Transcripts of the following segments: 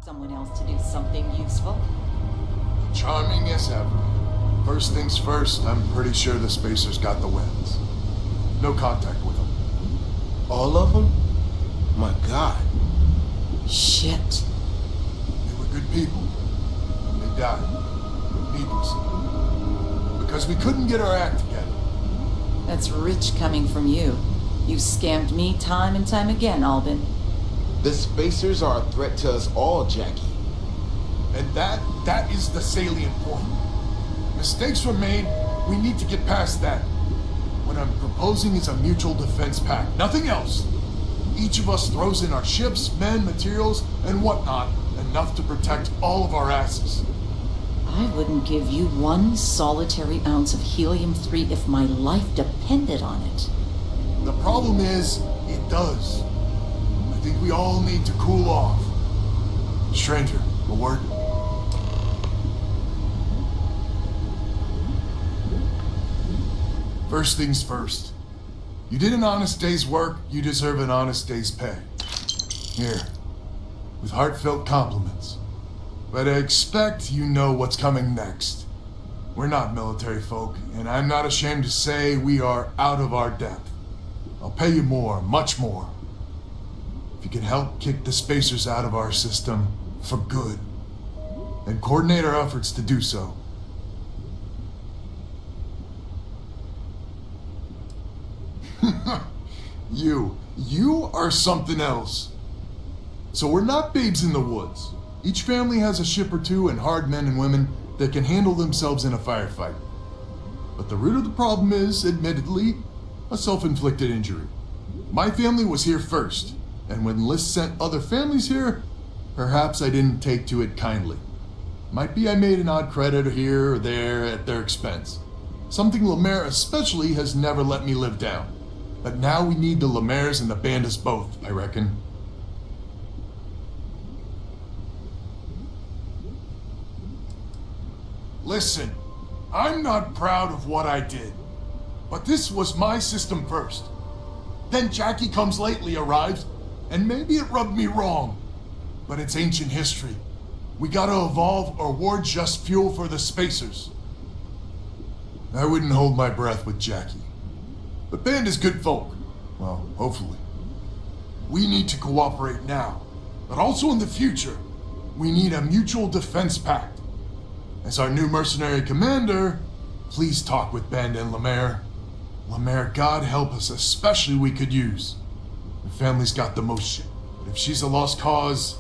Someone else to do something useful. Charming as ever. First things first, I'm pretty sure the Spacers got the wins. No contact with them. All of them? My God. Shit. They were good people. And they died. Needlessly. Because we couldn't get our act together. That's rich coming from you. You scammed me time and time again, Albin. The Spacers are a threat to us all, Jackie. And that is the salient point. Mistakes were made, we need to get past that. What I'm proposing is a mutual defense pact, nothing else. Each of us throws in our ships, men, materials, and whatnot, enough to protect all of our asses. I wouldn't give you one solitary ounce of helium-3 if my life depended on it. The problem is, it does. I think we all need to cool off. Stranger, a word? First things first. You did an honest day's work, you deserve an honest day's pay. Here, with heartfelt compliments. But I expect you know what's coming next. We're not military folk, and I'm not ashamed to say we are out of our depth. I'll pay you more, much more. If you can help kick the Spacers out of our system for good, and coordinate our efforts to do so. You are something else. So we're not babes in the woods. Each family has a ship or two and hard men and women that can handle themselves in a firefight. But the root of the problem is, admittedly, a self-inflicted injury. My family was here first, and when Liz sent other families here, perhaps I didn't take to it kindly. Might be I made an odd credit here or there at their expense. Something Lemaire especially has never let me live down. But now we need the Lemaires and the Bandits both, I reckon. Listen, I'm not proud of what I did, but this was my system first. Then Jackie Comes Lately arrives, and maybe it rubbed me wrong, but it's ancient history. We gotta evolve or we're just fuel for the Spacers. I wouldn't hold my breath with Jackie. The band is good folk. Well, hopefully. We need to cooperate now, but also in the future. We need a mutual defense pact. As our new mercenary commander, please talk with Ben and Lemaire. Lemaire, God help us, especially we could use. The family's got the most shit, but if she's a lost cause,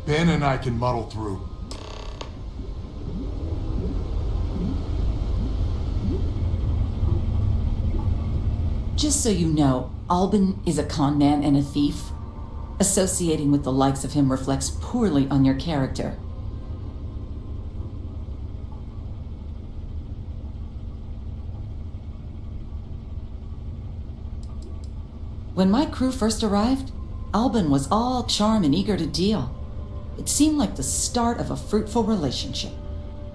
Ben and I can muddle through. Just so you know, Albin is a con man and a thief. Associating with the likes of him reflects poorly on your character. When my crew first arrived, Albin was all charm and eager to deal. It seemed like the start of a fruitful relationship.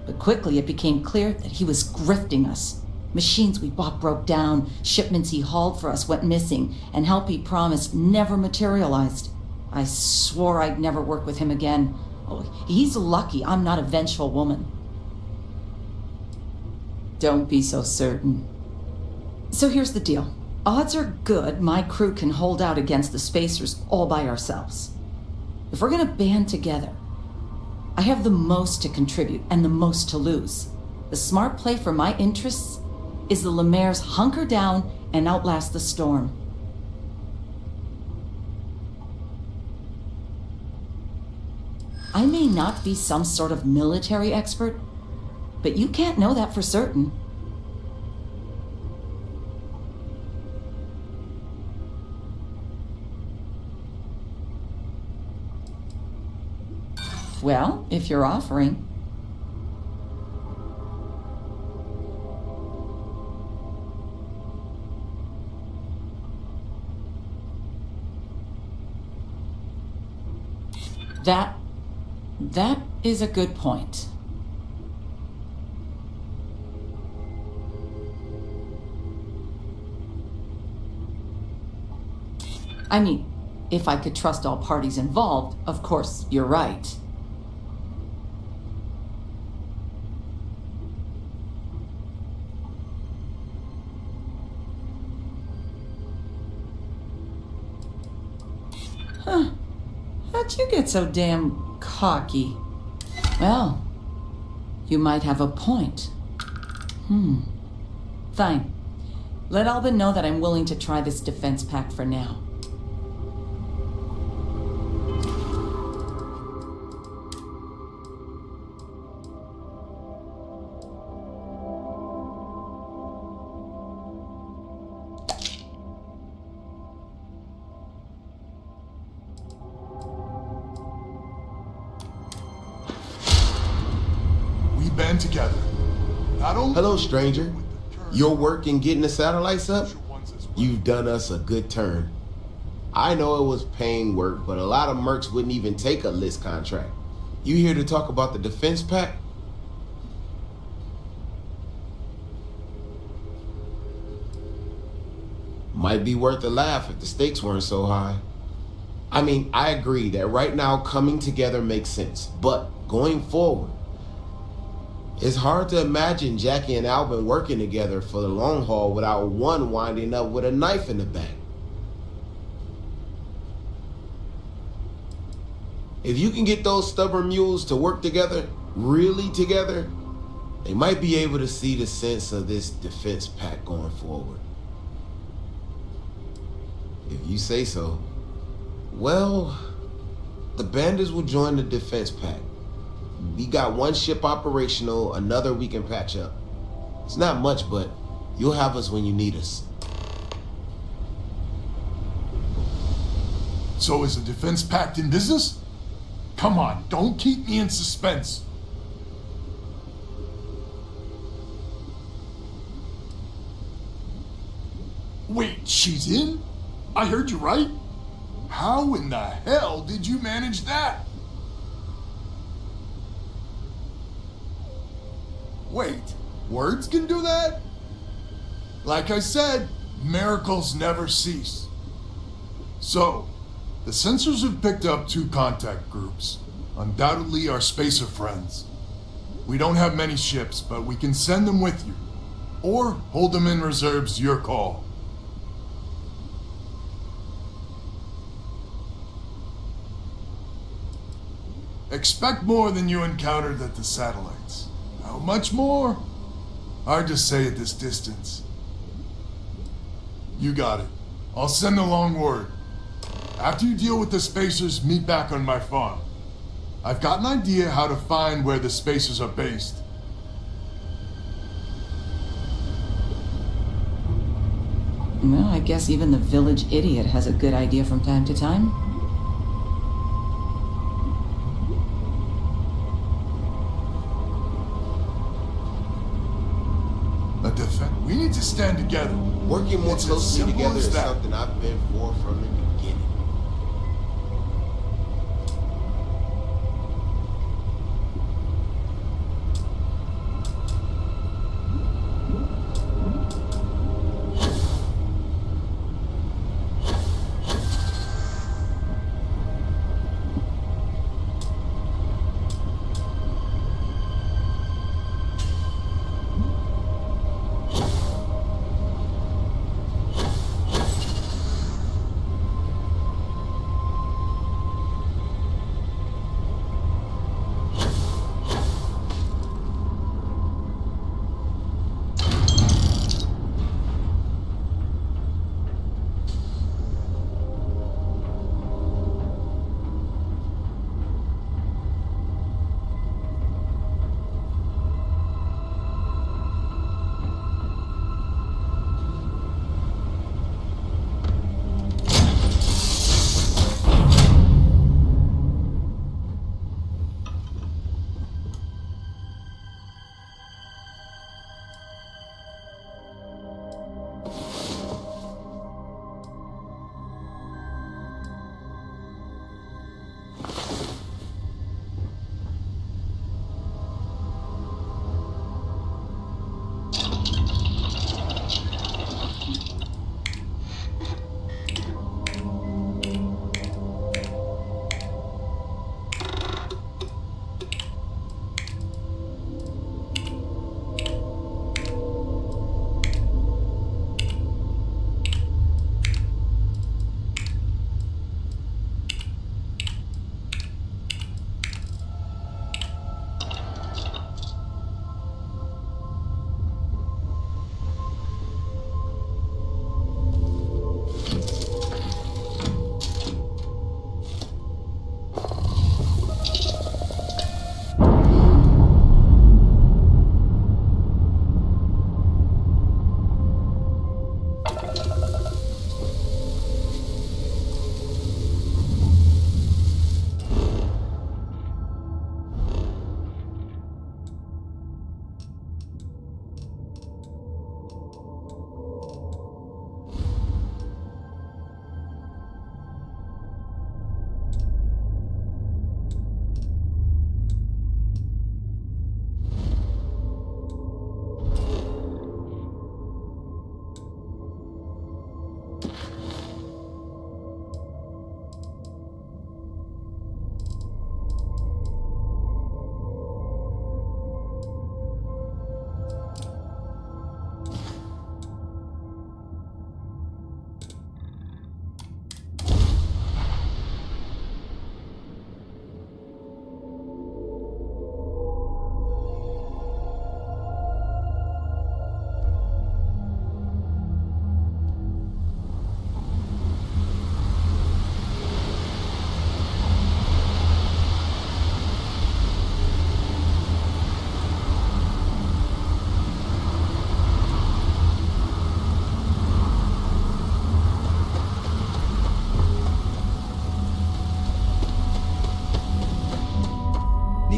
But quickly it became clear that he was grifting us. Machines we bought broke down, shipments he hauled for us went missing, and help he promised never materialized. I swore I'd never work with him again. Oh, he's lucky I'm not a vengeful woman. Don't be so certain. So here's the deal. Odds are good my crew can hold out against the Spacers all by ourselves. If we're gonna band together, I have the most to contribute and the most to lose. The smart play for my interests is the Lemaire's hunker down and outlast the storm. I may not be some sort of military expert, but you can't know that for certain. Well, if you're offering. That is a good point. I mean, If I could trust all parties involved, of course, you're right. Huh. How'd you get so damn cocky? Well, you might have a point. Fine. Let Albin know that I'm willing to try this defense pact for now. We band together. Not only Hello, stranger. Your work in getting the satellites up? You've done us a good turn. I know it was paying work, but a lot of mercs wouldn't even take a list contract. You here to talk about the defense pact? Might be worth a laugh if the stakes weren't so high. I mean, I agree that right now coming together makes sense, but going forward, it's hard to imagine Jackie and Albin working together for the long haul without one winding up with a knife in the back. If you can get those stubborn mules to work together, really together, they might be able to see the sense of this defense pact going forward. If you say so. Well, the bandits will join the defense pact. We got one ship operational, another we can patch up. It's not much, but you'll have us when you need us. So is the defense pact in business? Come on, don't keep me in suspense. Wait, she's in? I heard you right? How in the hell did you manage that? Wait, words can do that? Like I said, miracles never cease. So, the sensors have picked up 2 contact groups. Undoubtedly our spacer friends. We don't have many ships, but we can send them with you. Or hold them in reserves, your call. Expect more than you encountered at the satellites. How much more? Hard to say at this distance. You got it. I'll send along word. After you deal with the spacers, meet back on my farm. I've got an idea how to find where the spacers are based. Well, I guess even the village idiot has a good idea from time to time. We need to stand together. Working more It's as closely simple together as is that. something I've been for from the beginning.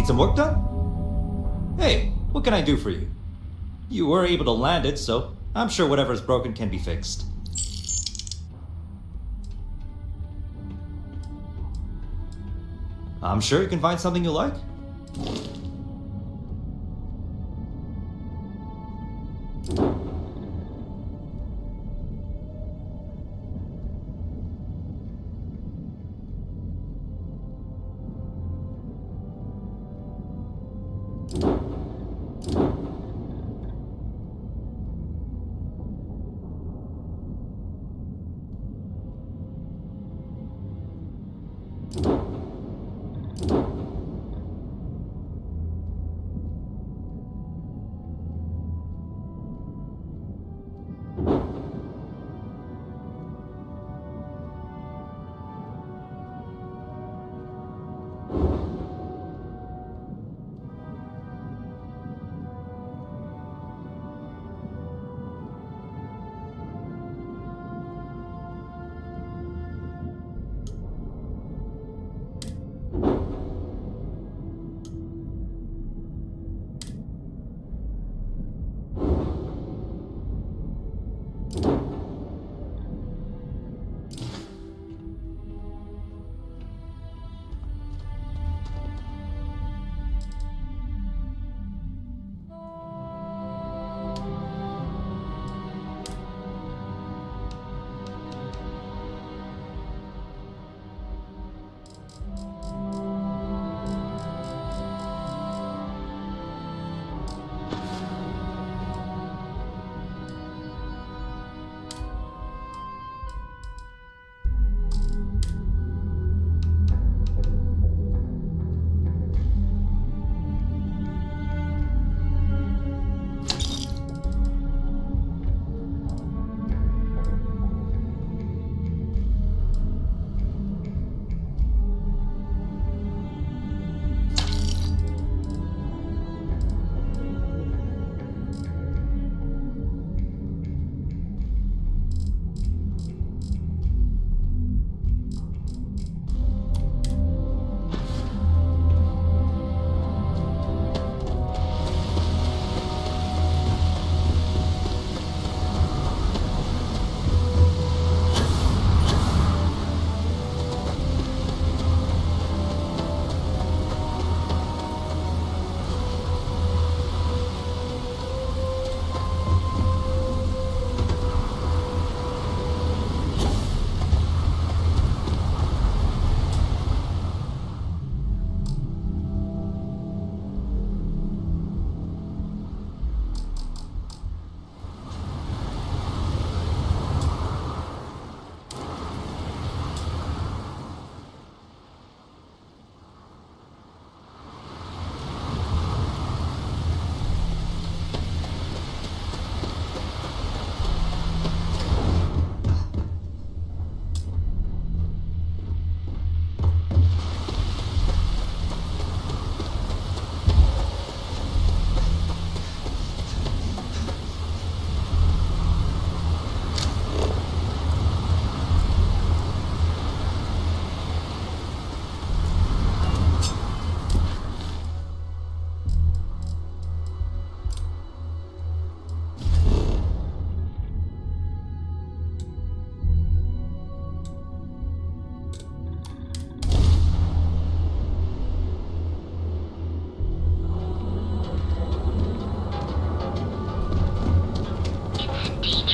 Need some work done? Hey, what can I do for you? You were able to land it, so I'm sure whatever's broken can be fixed. I'm sure you can find something you like.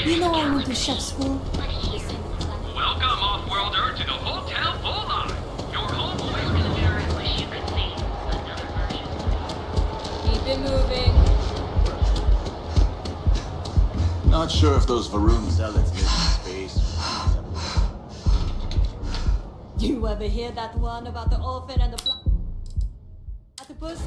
You know I went to chef school. Welcome, off-worlder, to the Hotel Vola. Your home away from the mirror. I wish you could see another version. Keep it moving. Not sure if those Varun zealots live in space. You ever hear that one about the orphan and the platypus?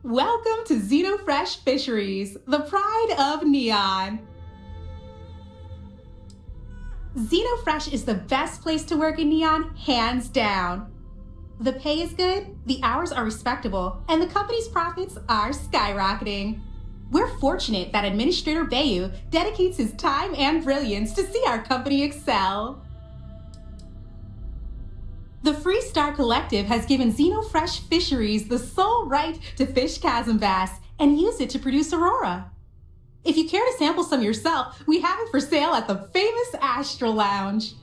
Welcome to Xenofresh Fisheries, the pride of Neon. Xenofresh is the best place to work in Neon, hands down. The pay is good, the hours are respectable, and the company's profits are skyrocketing. We're fortunate that Administrator Bayu dedicates his time and brilliance to see our company excel. The Freestar Collective has given Xenofresh Fisheries the sole right to fish chasm bass and use it to produce Aurora. If you care to sample some yourself, we have it for sale at the famous Astral Lounge.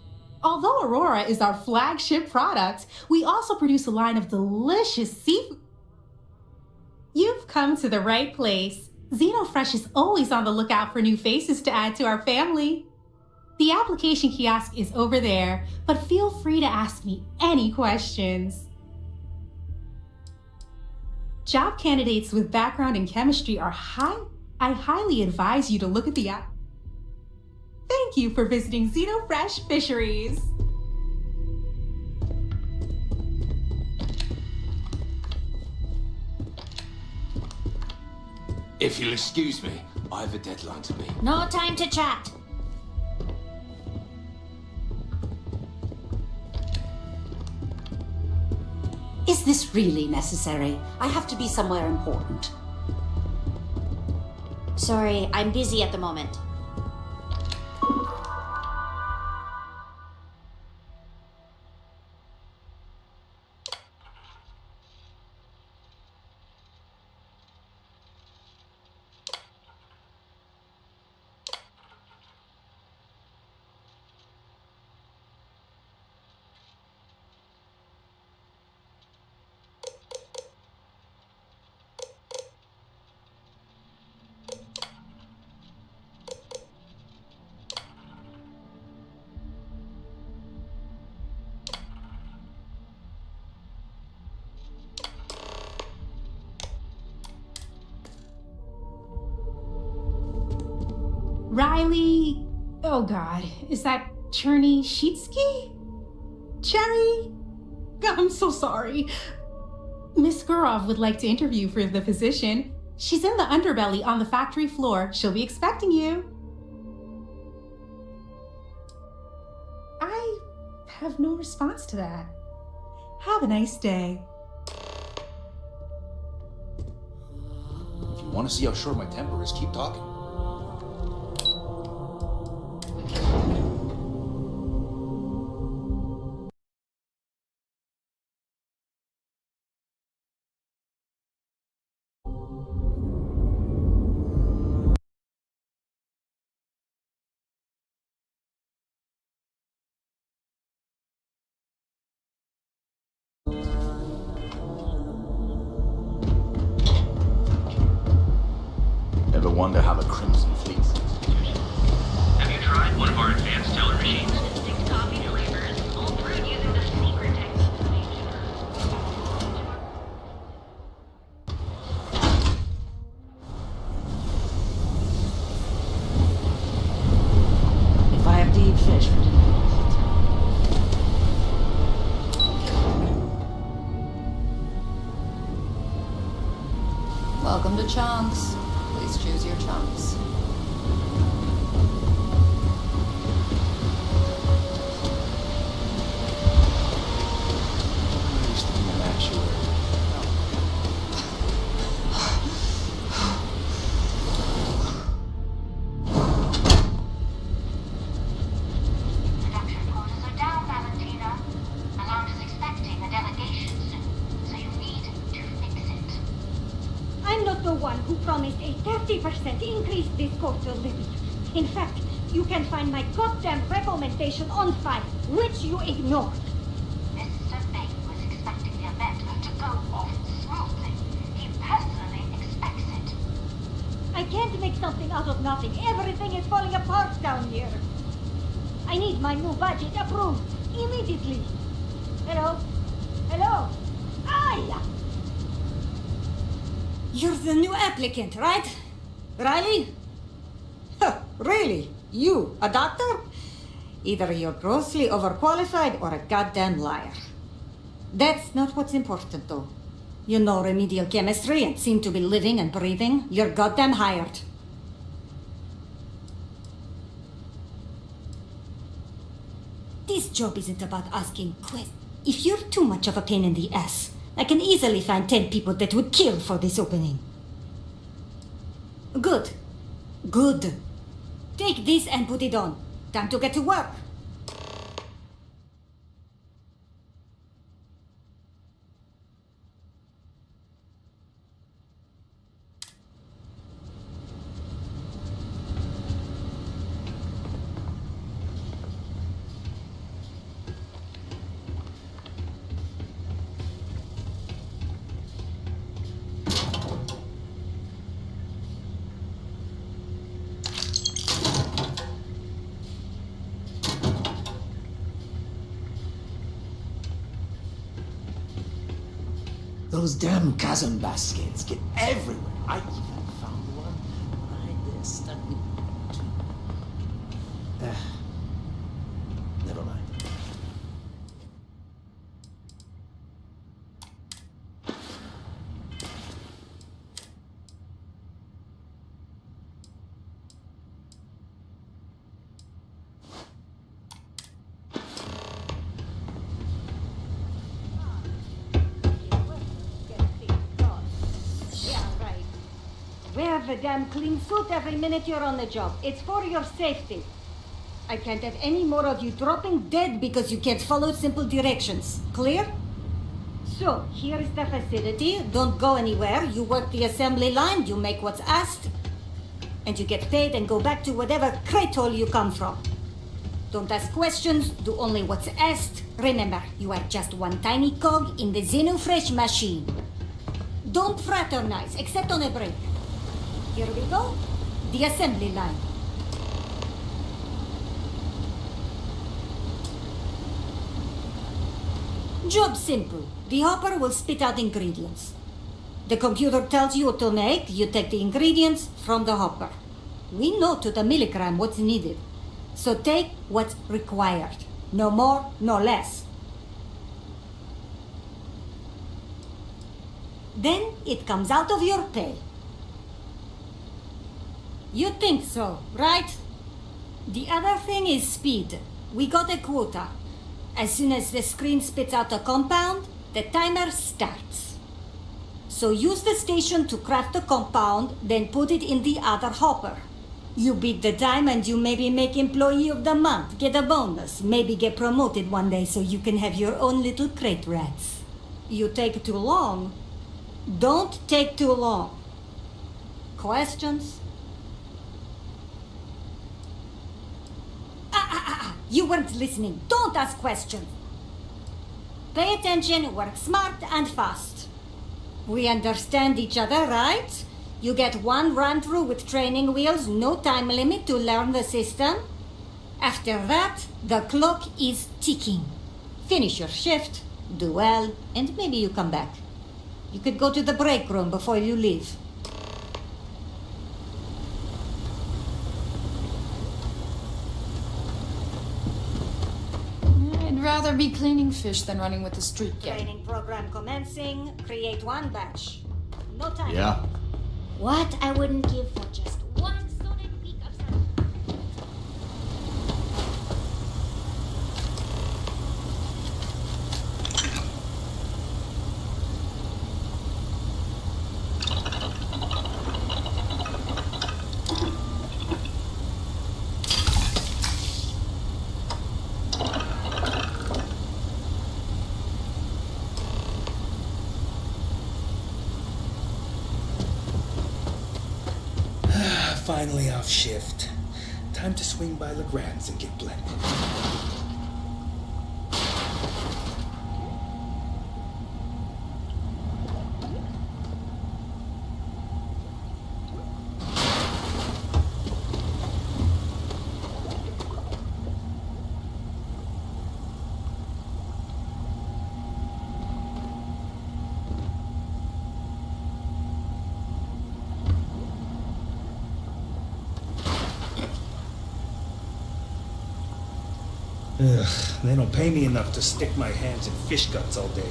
Although Aurora is our flagship product, we also produce a line of delicious seafood. You've come to the right place. Xenofresh is always on the lookout for new faces to add to our family. The application kiosk is over there, but feel free to ask me any questions. Job candidates with background in chemistry are I highly advise you to look at the app. Thank you for visiting Xenofresh Fisheries. If you'll excuse me, I have a deadline to meet. No time to chat. Is this really necessary? I have to be somewhere important. Sorry, I'm busy at the moment. Riley, oh God, is that Cherny-Sheetsky? Cherry? I'm so sorry. Miss Gurov would like to interview for the position. She's in the underbelly on the factory floor. She'll be expecting you. I have no response to that. Have a nice day. If you want to see how short my temper is, keep talking. Ever wonder how the Crimson Fleet? Have you tried one of our advanced teller machines? Distinct copy delivers, all brewed using the secret technique. If I have to eat fish for dinner. Welcome to Chunks. Please choose your chunks. I used to be an actuary. Production quotas are down, Valentina. The lounge is expecting a delegation soon, so you need to fix it. I'm not the one who promised a 30% increase this quarter limit. In fact, you can find my goddamn recommendation on file, which you ignored. Mr. Bain was expecting the event to go off smoothly. He personally expects it. I can't make something out of nothing. Everything is falling apart down here. I need my new budget approved immediately. Hello? Hello? Ah! You're the new applicant, right? Riley? Huh, really? You, a doctor? Either you're grossly overqualified or a goddamn liar. That's not what's important, though. You know remedial chemistry and seem to be living and breathing. You're goddamn hired. This job isn't about asking questions. If you're too much of a pain in the ass, I can easily find 10 people that would kill for this opening. Good. Good. Take this and put it on. Time to get to work. Those damn chasm baskets get everywhere. I even found one right there stuck in... Never mind. Yeah, right. Wear the damn clean suit every minute you're on the job. It's for your safety. I can't have any more of you dropping dead because you can't follow simple directions. Clear? So, here is the facility. Don't go anywhere. You work the assembly line, you make what's asked, and you get paid and go back to whatever crate hole you come from. Don't ask questions, do only what's asked. Remember, you are just one tiny cog in the Xenofresh machine. Don't fraternize, except on a break. Here we go. The assembly line. Job simple. The hopper will spit out ingredients. The computer tells you what to make, you take the ingredients from the hopper. We know to the milligram what's needed. So take what's required. No more, no less. Then it comes out of your pay. You think so, right? The other thing is speed. We got a quota. As soon as the screen spits out a compound, the timer starts. So use the station to craft the compound, then put it in the other hopper. You beat the time and you maybe make Employee of the Month, get a bonus, maybe get promoted one day so you can have your own little crate rats. You take too long. Don't take too long. Questions? You weren't listening. Don't ask questions. Pay attention, work smart and fast. We understand each other, right? You get one run through with training wheels, no time limit to learn the system. After that, the clock is ticking. Finish your shift, do well, and maybe you come back. You could go to the break room before you leave. I'd rather be cleaning fish than running with the street gang. Training program commencing. Create one batch. No time. Yeah. What I wouldn't give for just one sonic peek of sun. Finally off shift. Time to swing by Legrand's and get blended. Ugh, they don't pay me enough to stick my hands in fish guts all day.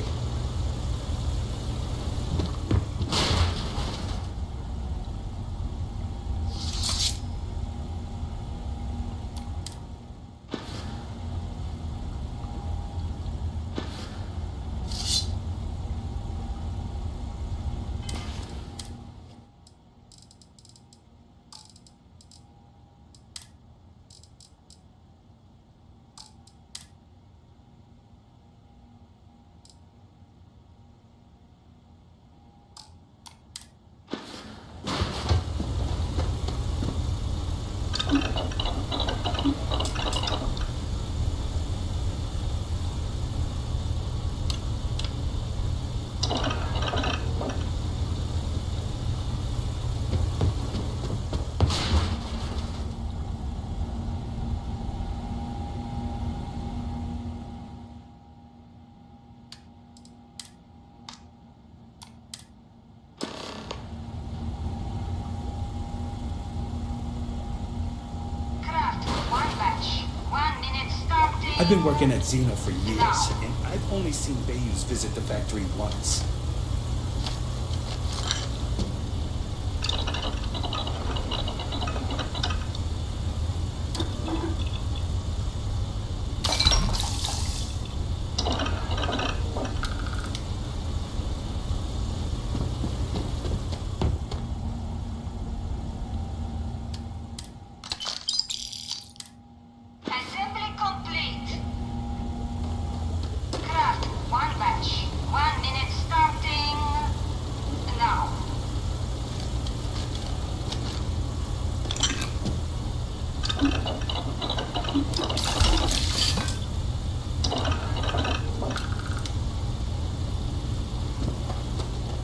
I've been working at Xeno for years, and I've only seen Bayous visit the factory once. Assembly complete. Craft one batch. 1 minute starting now.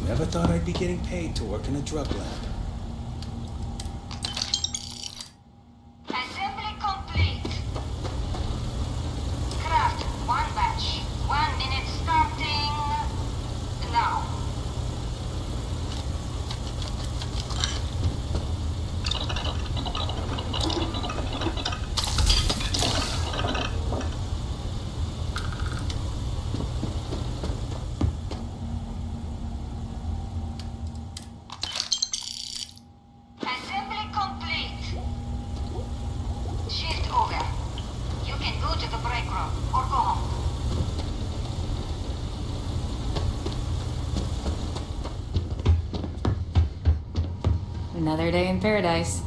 Never thought I'd be getting paid to work in a drug lab. Assembly complete. Craft one batch. 1 minute starting now. Assembly complete. Shift over. You can go to the break room or go home. Another day in paradise.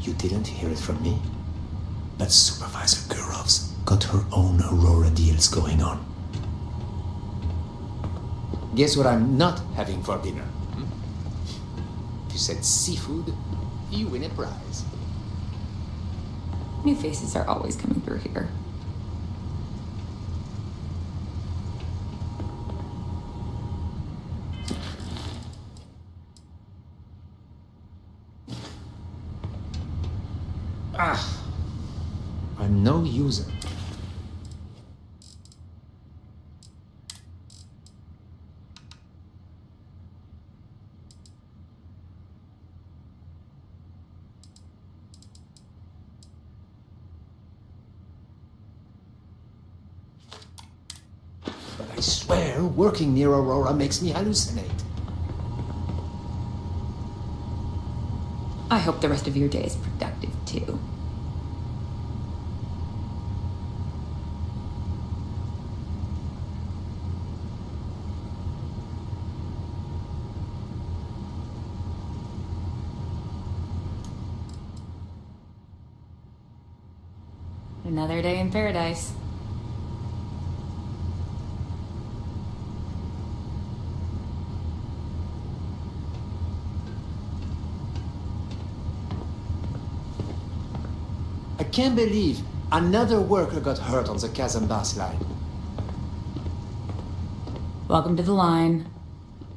You didn't hear it from me? But Supervisor Gurov's got her own Aurora deals going on. Guess what I'm not having for dinner? If you said seafood, you win a prize. New faces are always coming through here. I'm no user. But I swear, working near Aurora makes me hallucinate. I hope the rest of your day is productive too. Another day in paradise. I can't believe another worker got hurt on the Kazambas line. Welcome to the line.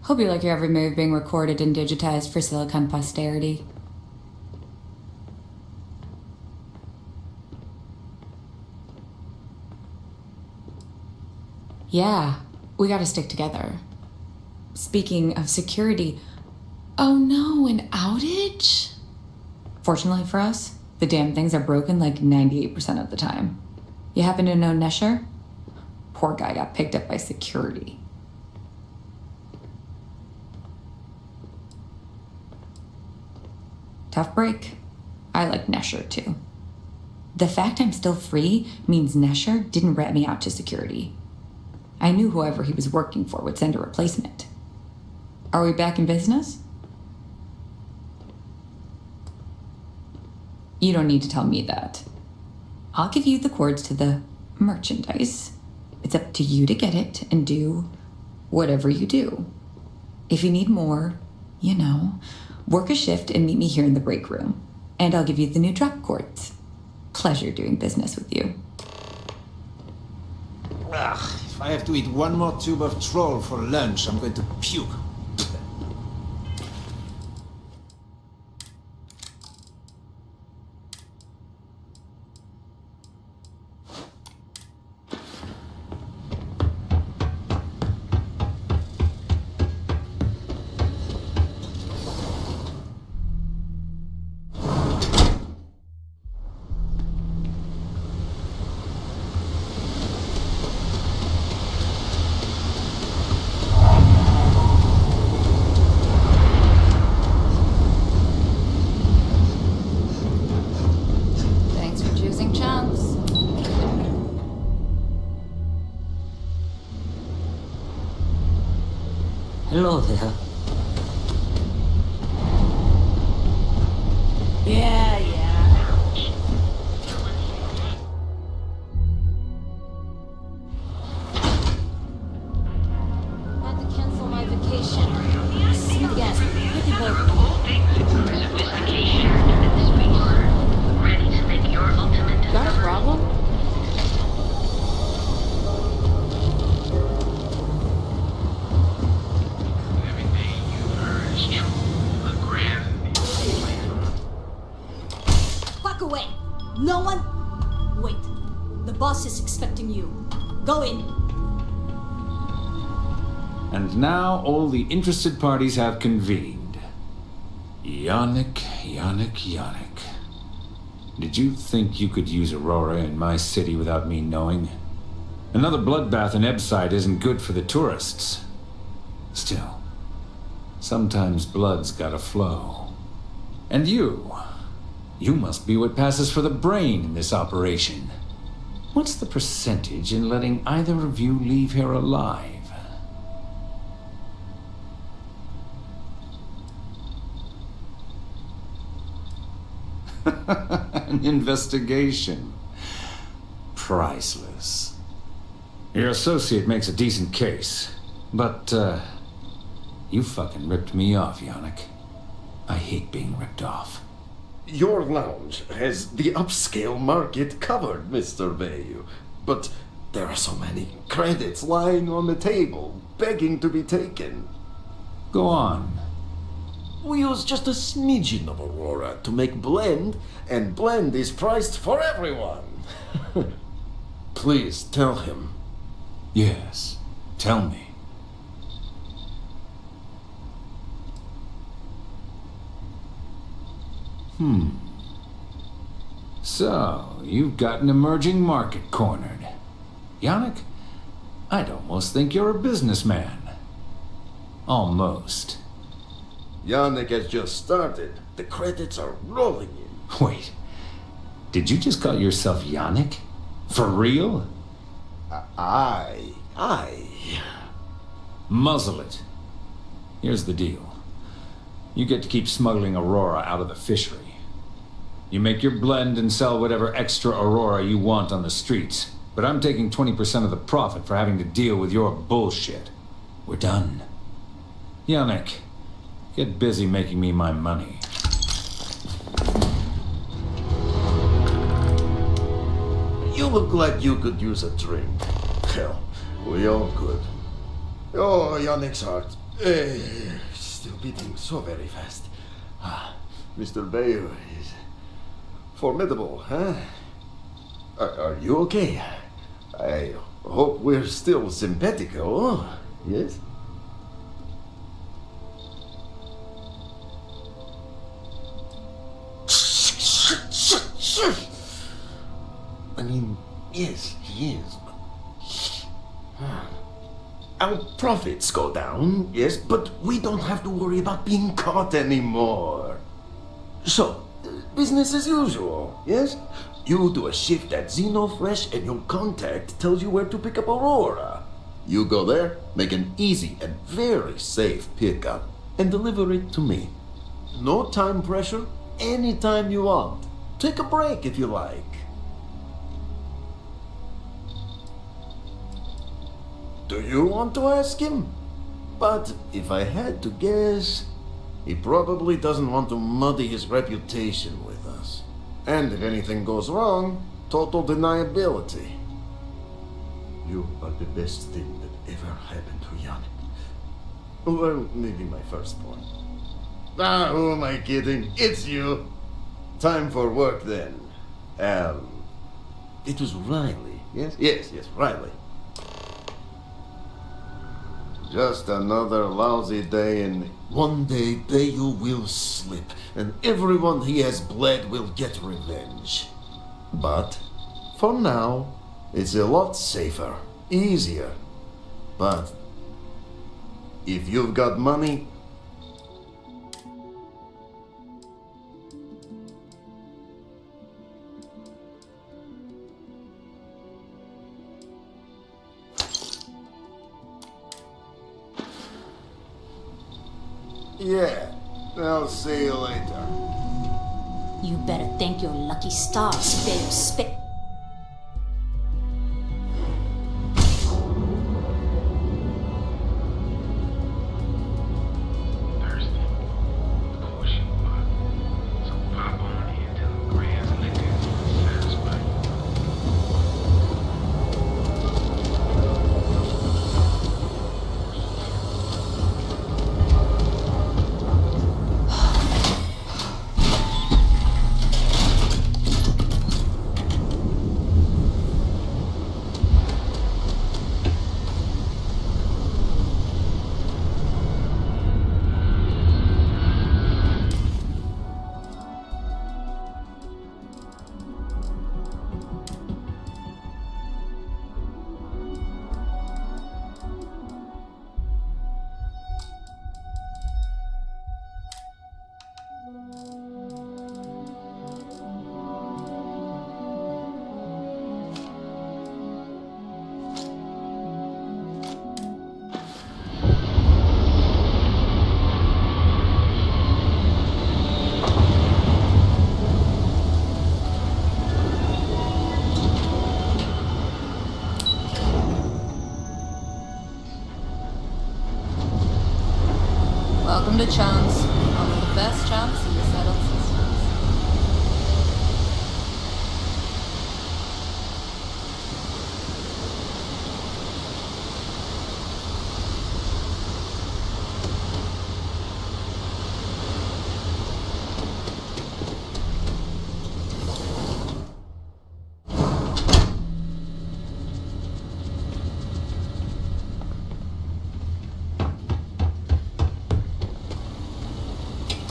Hope you like your every move being recorded and digitized for Silicon posterity. Yeah, we gotta stick together. Speaking of security, oh no, an outage? Fortunately for us, the damn things are broken like 98% of the time. You happen to know Nesher? Poor guy got picked up by security. Tough break. I like Nesher too. The fact I'm still free means Nesher didn't rat me out to security. I knew whoever he was working for would send a replacement. Are we back in business? You don't need to tell me that. I'll give you the codes to the merchandise. It's up to you to get it and do whatever you do. If you need more, work a shift and meet me here in the break room. And I'll give you the new drop cords. Pleasure doing business with you. Ugh, if I have to eat one more tube of troll for lunch, I'm going to puke. Hello there. Yeah. Had to cancel my vacation. See you again. Pretty boy. Sophistication and space. Ready to make your ultimate Got a problem? Everything you've heard is true. A grand. Fuck away! No one... Wait. The boss is expecting you. Go in. And now all the interested parties have convened. Yannick. Did you think you could use Aurora in my city without me knowing? Another bloodbath in Ebside isn't good for the tourists. Still, sometimes blood's gotta flow. And you must be what passes for the brain in this operation. What's the percentage in letting either of you leave here alive? An investigation. Priceless. Your associate makes a decent case, but, you fucking ripped me off, Yannick. I hate being ripped off. Your lounge has the upscale market covered, Mr. Bayou. But there are so many credits lying on the table, begging to be taken. Go on. We use just a smidgen of Aurora to make blend, and blend is priced for everyone. Please tell him. Yes, tell me. So, you've got an emerging market cornered. Yannick, I'd almost think you're a businessman. Almost. Yannick has just started. The credits are rolling in. Wait, did you just call yourself Yannick? For real? I. Muzzle it. Here's the deal. You get to keep smuggling Aurora out of the fishery. You make your blend and sell whatever extra Aurora you want on the streets, but I'm taking 20% of the profit for having to deal with your bullshit. We're done. Yannick, get busy making me my money. You look like you could use a drink. Hell, we all could. Oh, Yannick's heart. Still beating so very fast. Mr. Bayou is formidable, huh? Are you okay? I hope we're still simpatico, yes? I mean, yes, he is. Our profits go down, yes, but we don't have to worry about being caught anymore. So, business as usual, yes? You do a shift at Xenofresh and your contact tells you where to pick up Aurora. You go there, make an easy and very safe pickup, and deliver it to me. No time pressure, anytime you want. Take a break if you like. Do you want to ask him? But if I had to guess, he probably doesn't want to muddy his reputation with us. And if anything goes wrong, total deniability. You are the best thing that ever happened to Yannick. Well, maybe my first born. Who am I kidding? It's you. Time for work then. It was Riley, yes? Yes, Riley. Just another lousy day, and one day Bayou will slip, and everyone he has bled will get revenge. But, for now, it's a lot safer, easier. But, if you've got money, Yeah, I'll see you later. You better thank your lucky stars, fair spit. Welcome to Chance, one of the best chance in the settled systems.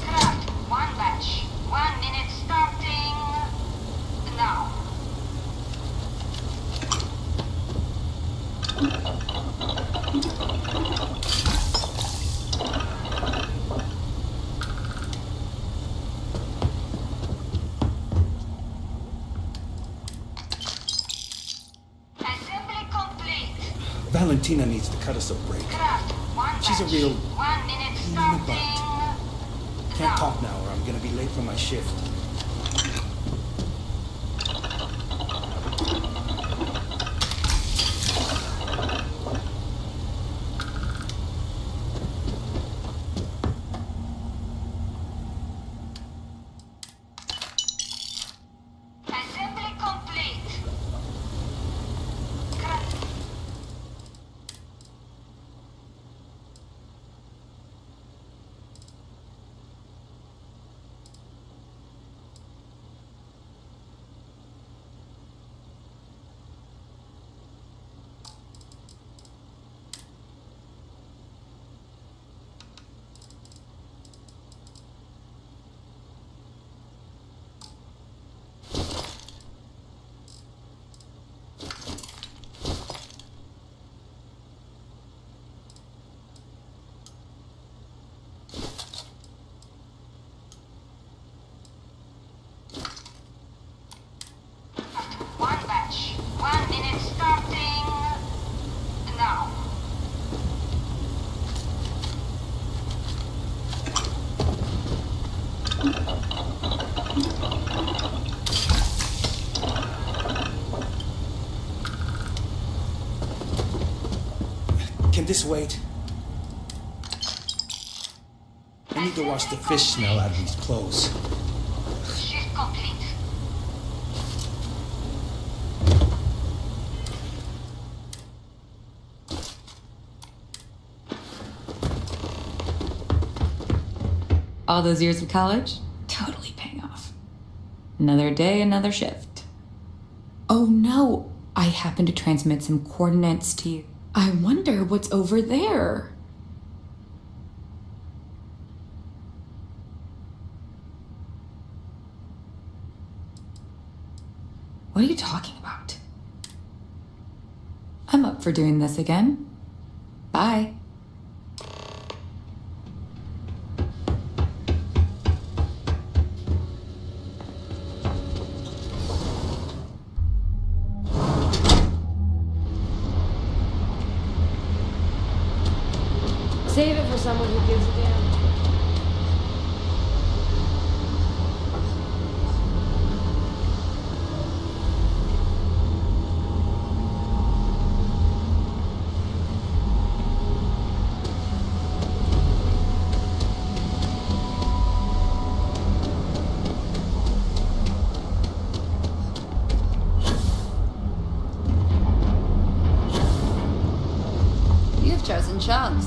Craft, one batch. 1 minute starting now. Assembly complete. Valentina needs to cut us a break. Craft, one She's a batch. real 1 minute pain in the butt. starting Can't now. talk now or I'm gonna be late for my shift. Assembly complete. Craft. One batch. 1 minute starting now. Can this wait? I need to wash the fish smell out of these clothes. Shift complete. All those years of college, totally paying off. Another day, another shift. Oh no, I happened to transmit some coordinates to you. I wonder what's over there. What are you talking about? I'm up for doing this again. Bye. Save it for someone who gives a damn. chunks.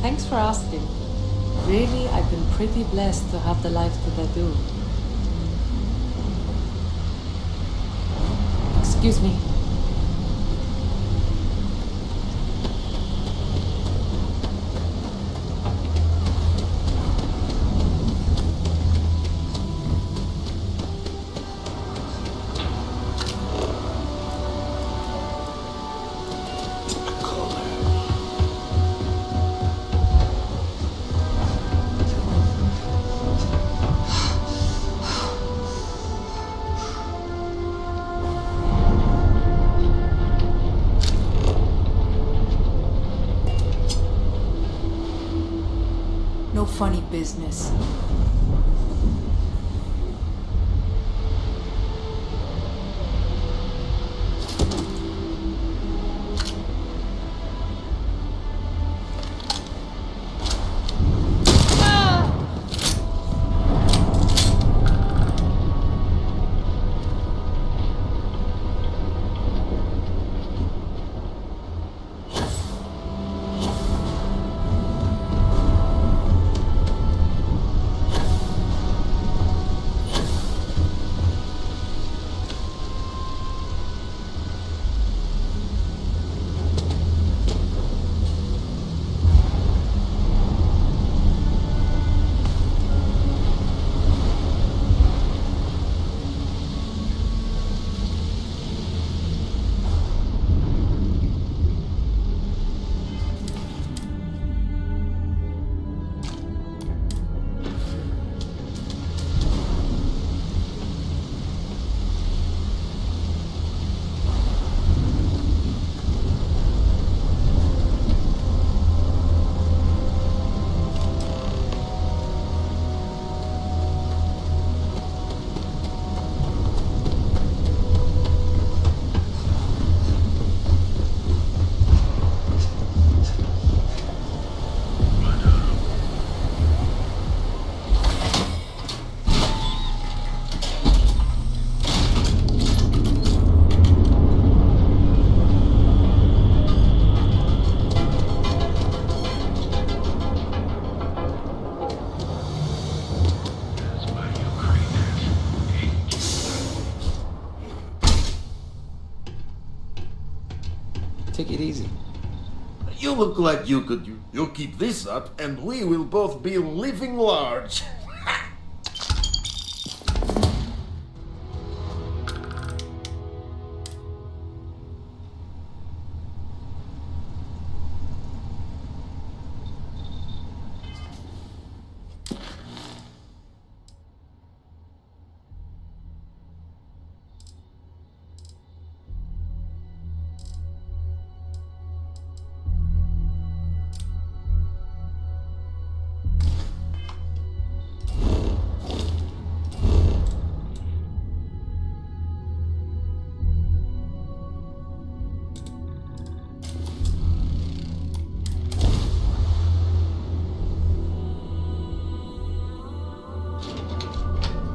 Thanks for asking. Really, I've been pretty blessed to have the life that I do. Excuse me. No funny business. Take it easy. You look like you could. You keep this up, and we will both be living large.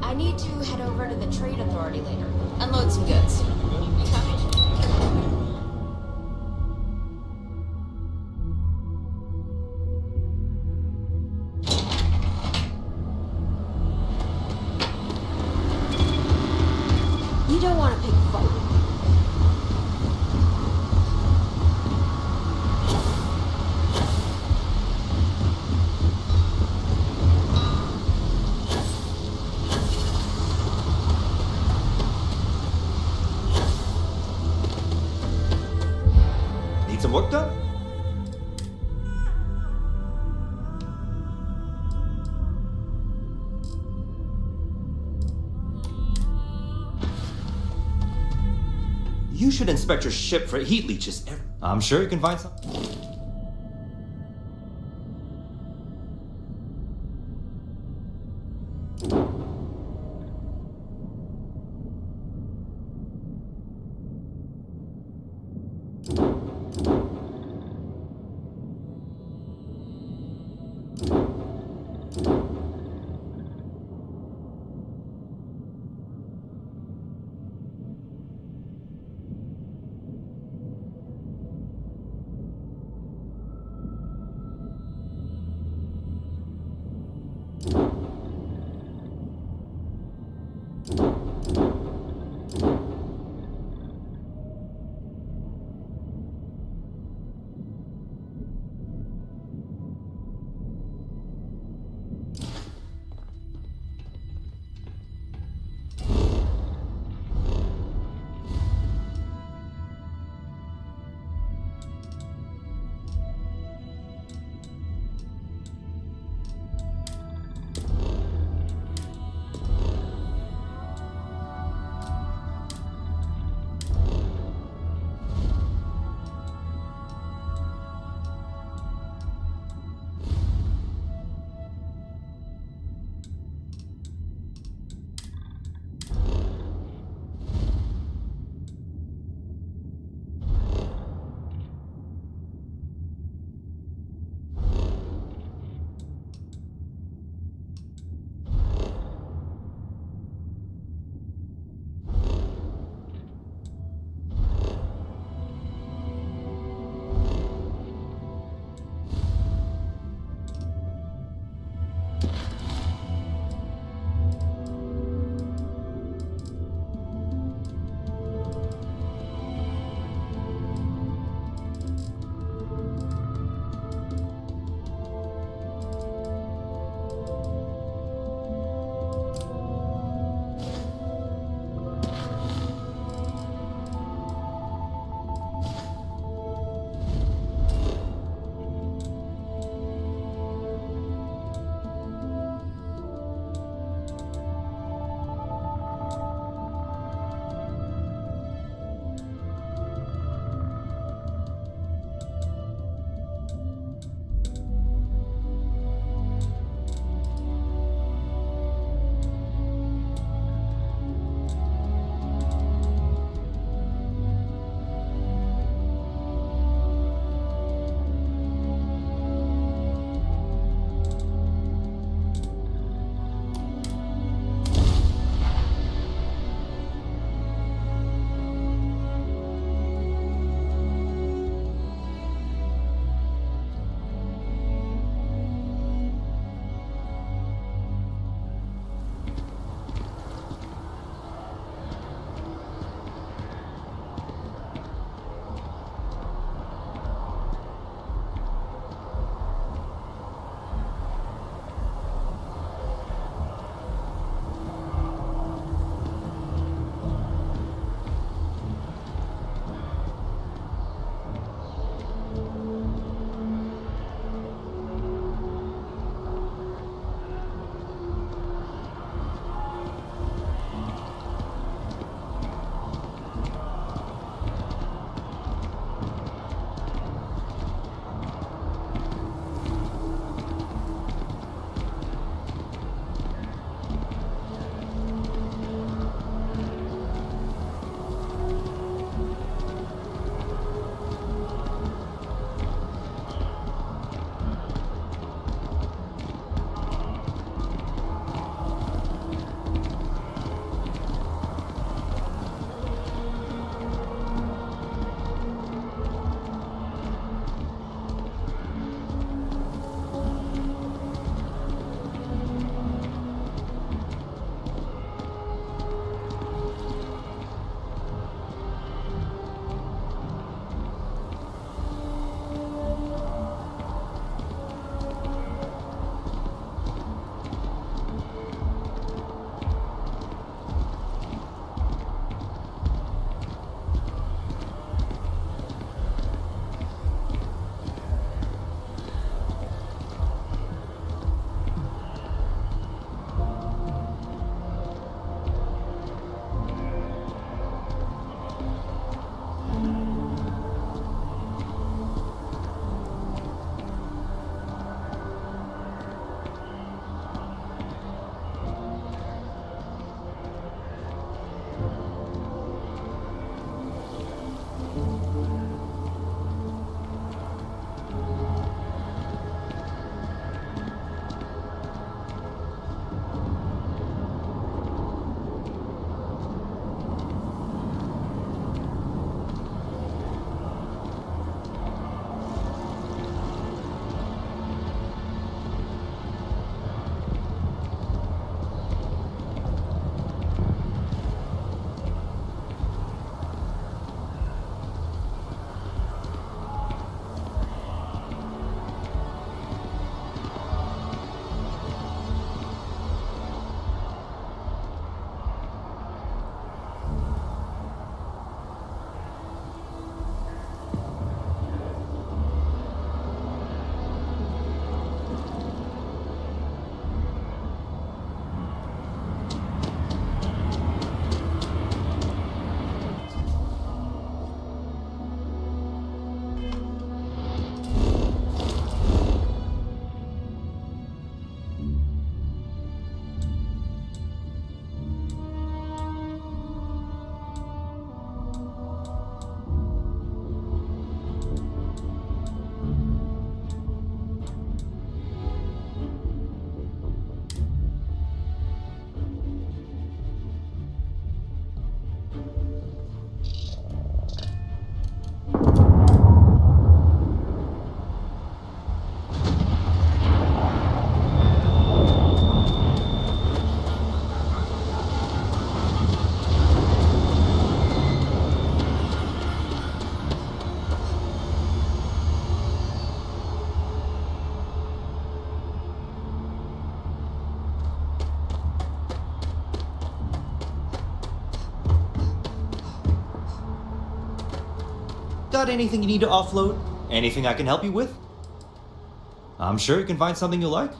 I need to head over to the Trade Authority later. Unload some goods. You don't want to pick a fight. Need some work done? You should inspect your ship for heat leeches. I'm sure you can find some. Got anything you need to offload? Anything I can help you with? I'm sure you can find something you like.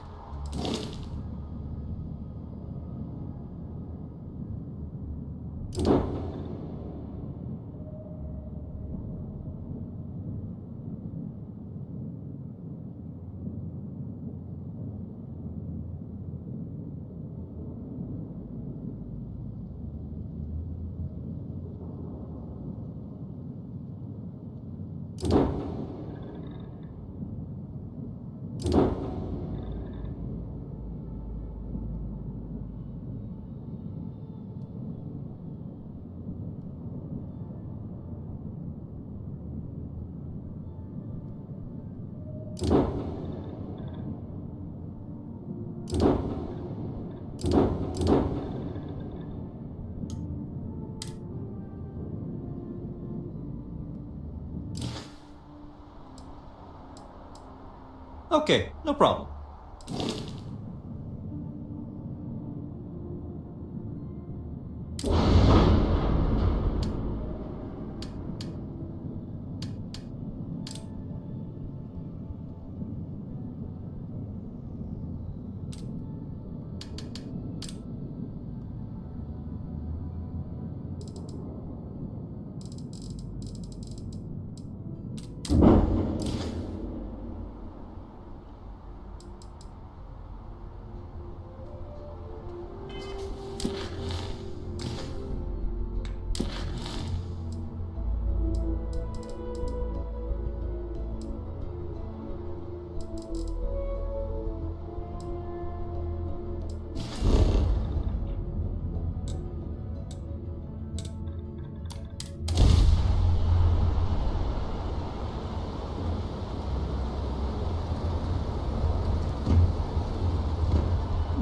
Okay, no problem.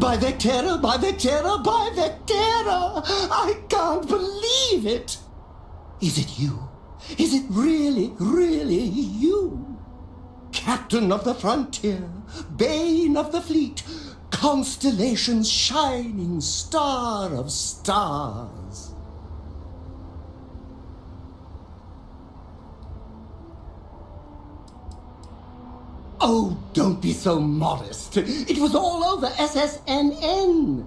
By Vectera, by Vectera, by Vectera! I can't believe it! Is it you? Is it really, really you? Captain of the frontier, bane of the fleet, constellation's shining star of stars. Oh, don't be so modest. It was all over SSNN.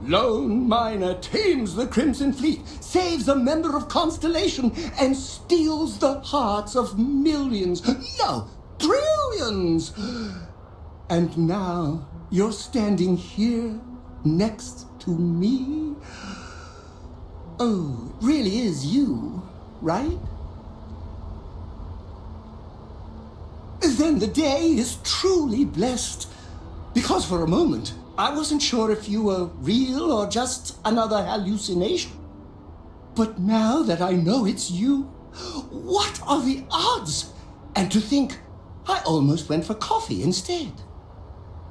Lone miner tames the Crimson Fleet, saves a member of Constellation, and steals the hearts of millions, no, trillions. And now you're standing here next to me. Oh, it really is you, right? Then the day is truly blessed. Because for a moment, I wasn't sure if you were real or just another hallucination. But now that I know it's you, what are the odds? And to think, I almost went for coffee instead.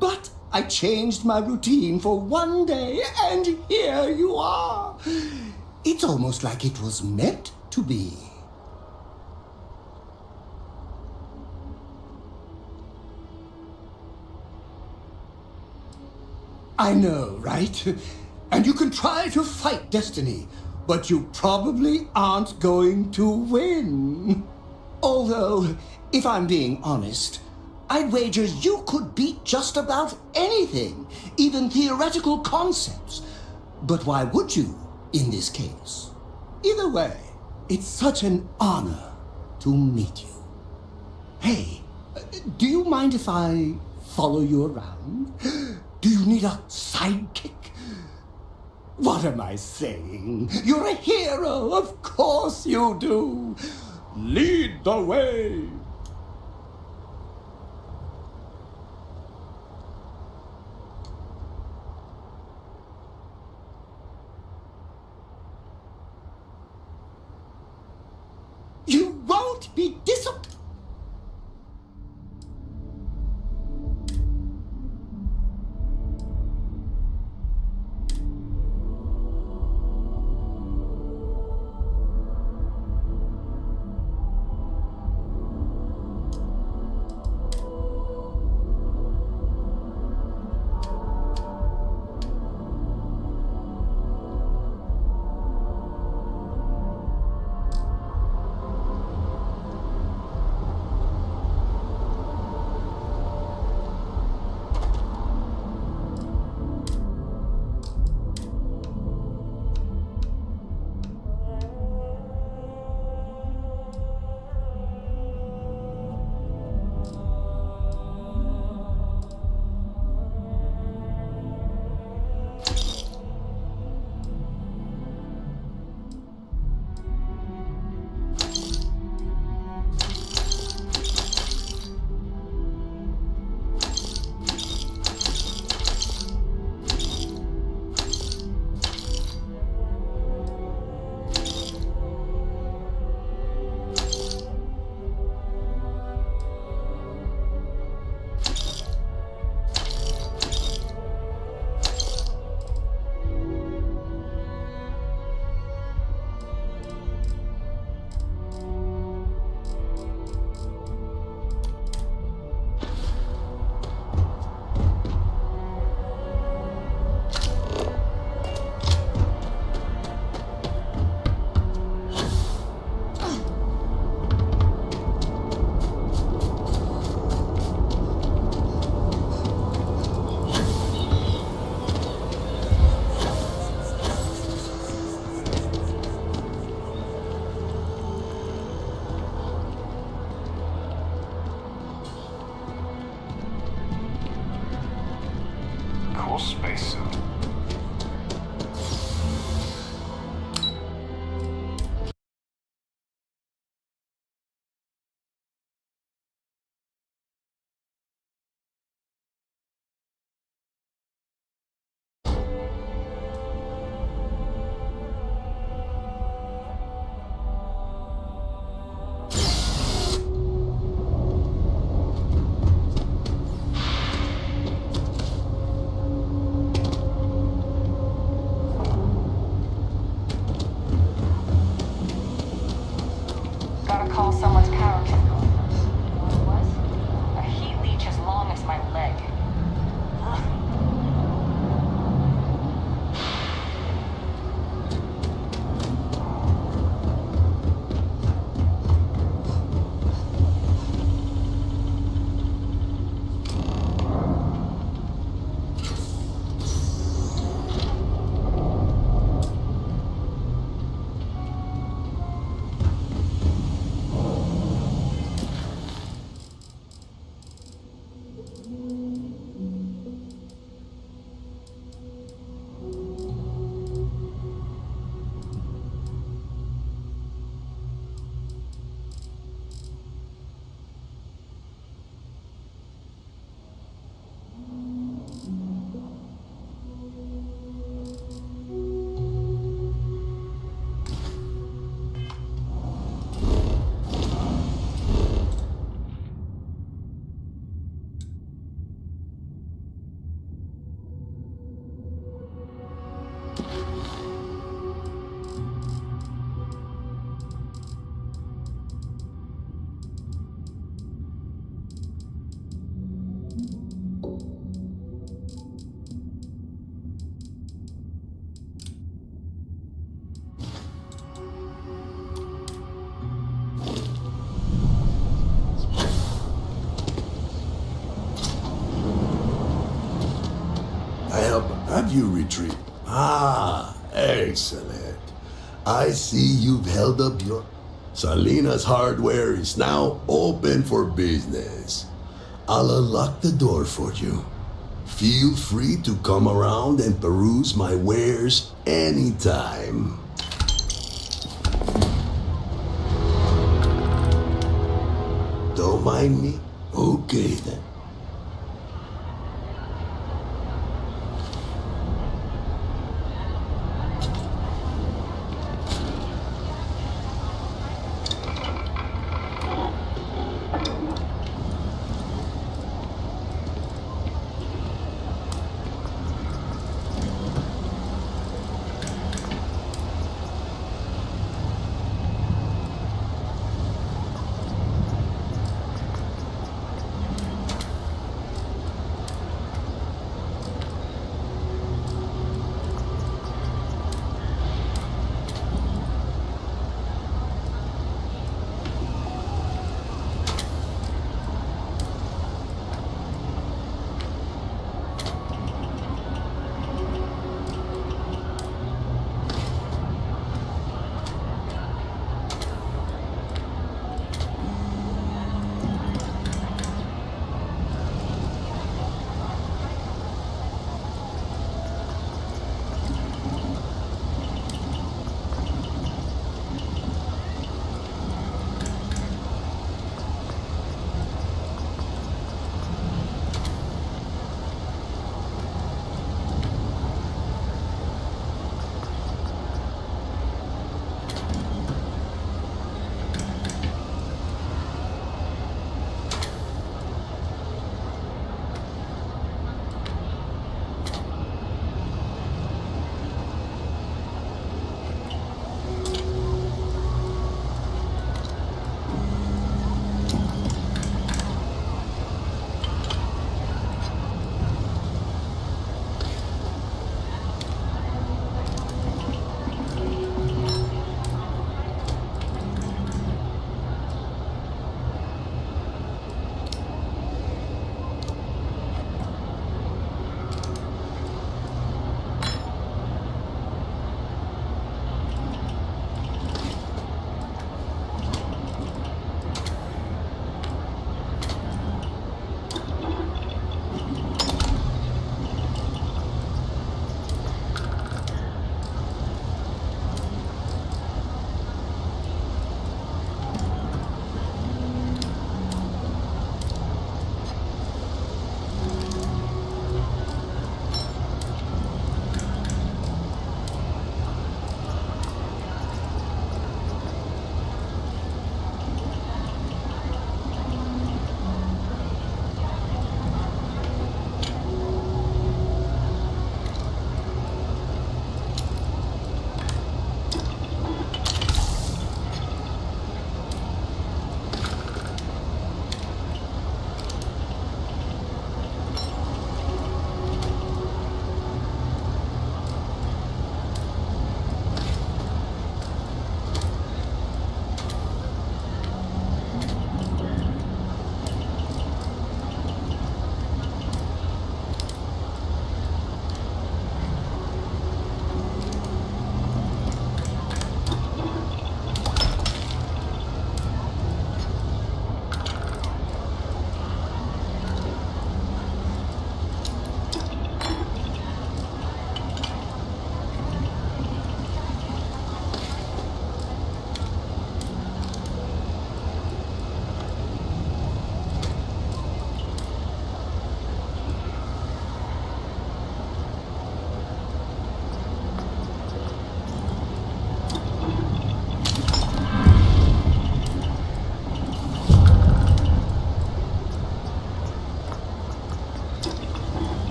But I changed my routine for one day, and here you are. It's almost like it was meant to be. I know, right? And you can try to fight destiny, but you probably aren't going to win. Although, if I'm being honest, I'd wager you could beat just about anything, even theoretical concepts. But why would you, in this case? Either way, it's such an honor to meet you. Hey, do you mind if I follow you around? Do you need a sidekick? What am I saying? You're a hero, of course you do. Lead the way. You won't be disappointed. cool spacesuit. Gotta call someone's power control. What it was? A heat leech as long as my leg. Ugh. Have you retreat? Ah, excellent. I see you've held up your... Salina's hardware is now open for business. I'll unlock the door for you. Feel free to come around and peruse my wares anytime. Don't mind me? Okay then.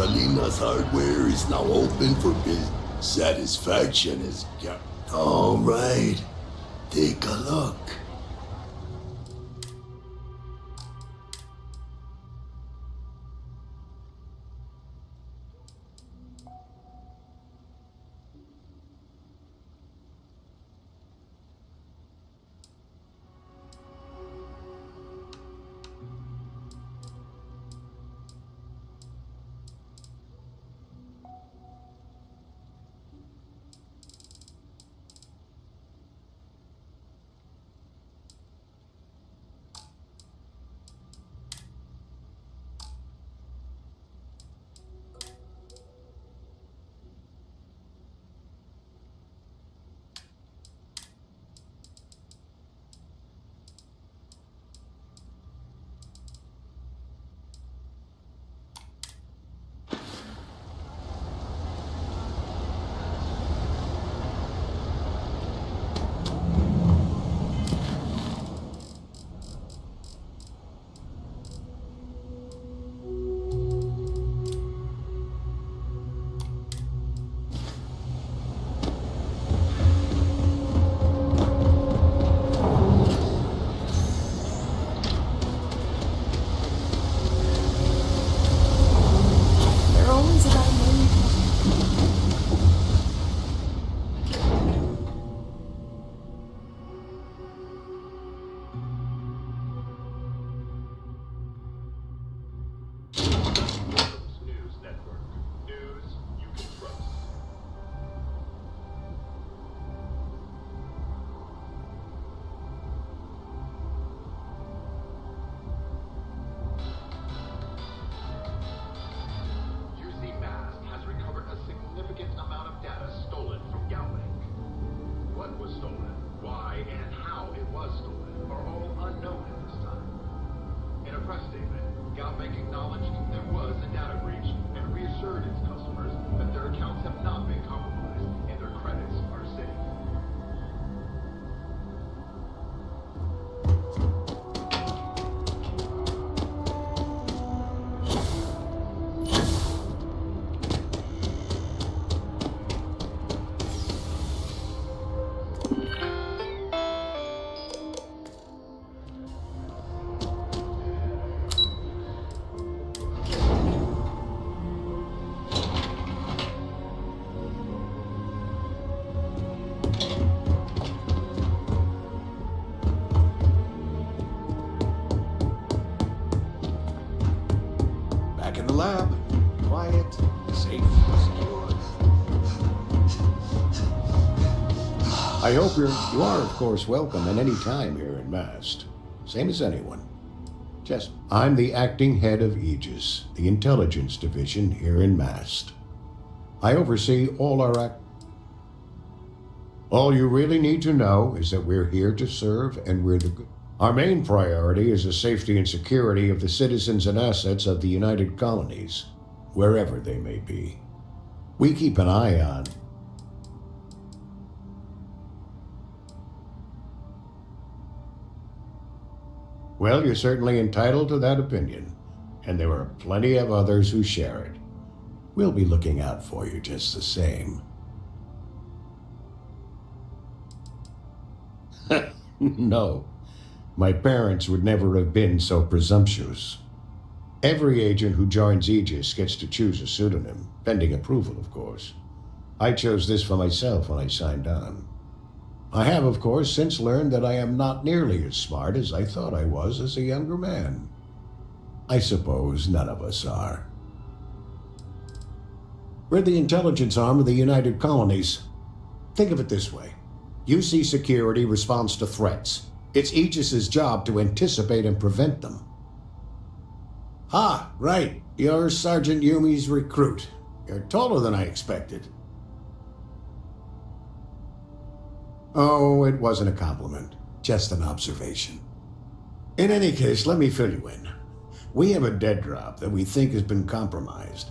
Salinas Hardware is now open for business. Satisfaction is got. All right, take a look. Lab. Quiet, safe, secure. I hope you are, of course, welcome at any time here in Mast. Same as anyone. I'm the acting head of Aegis, the intelligence division here in Mast. I oversee all our All you really need to know is that we're here to serve and we're the good. Our main priority is the safety and security of the citizens and assets of the United Colonies, wherever they may be. We keep an eye on. Well, you're certainly entitled to that opinion, and there are plenty of others who share it. We'll be looking out for you just the same. No. My parents would never have been so presumptuous. Every agent who joins Aegis gets to choose a pseudonym, pending approval, of course. I chose this for myself when I signed on. I have, of course, since learned that I am not nearly as smart as I thought I was as a younger man. I suppose none of us are. We're the intelligence arm of the United Colonies. Think of it this way. UC Security responds to threats. It's Aegis's job to anticipate and prevent them. Ah, right. You're Sergeant Yumi's recruit. You're taller than I expected. Oh, it wasn't a compliment. Just an observation. In any case, let me fill you in. We have a dead drop that we think has been compromised.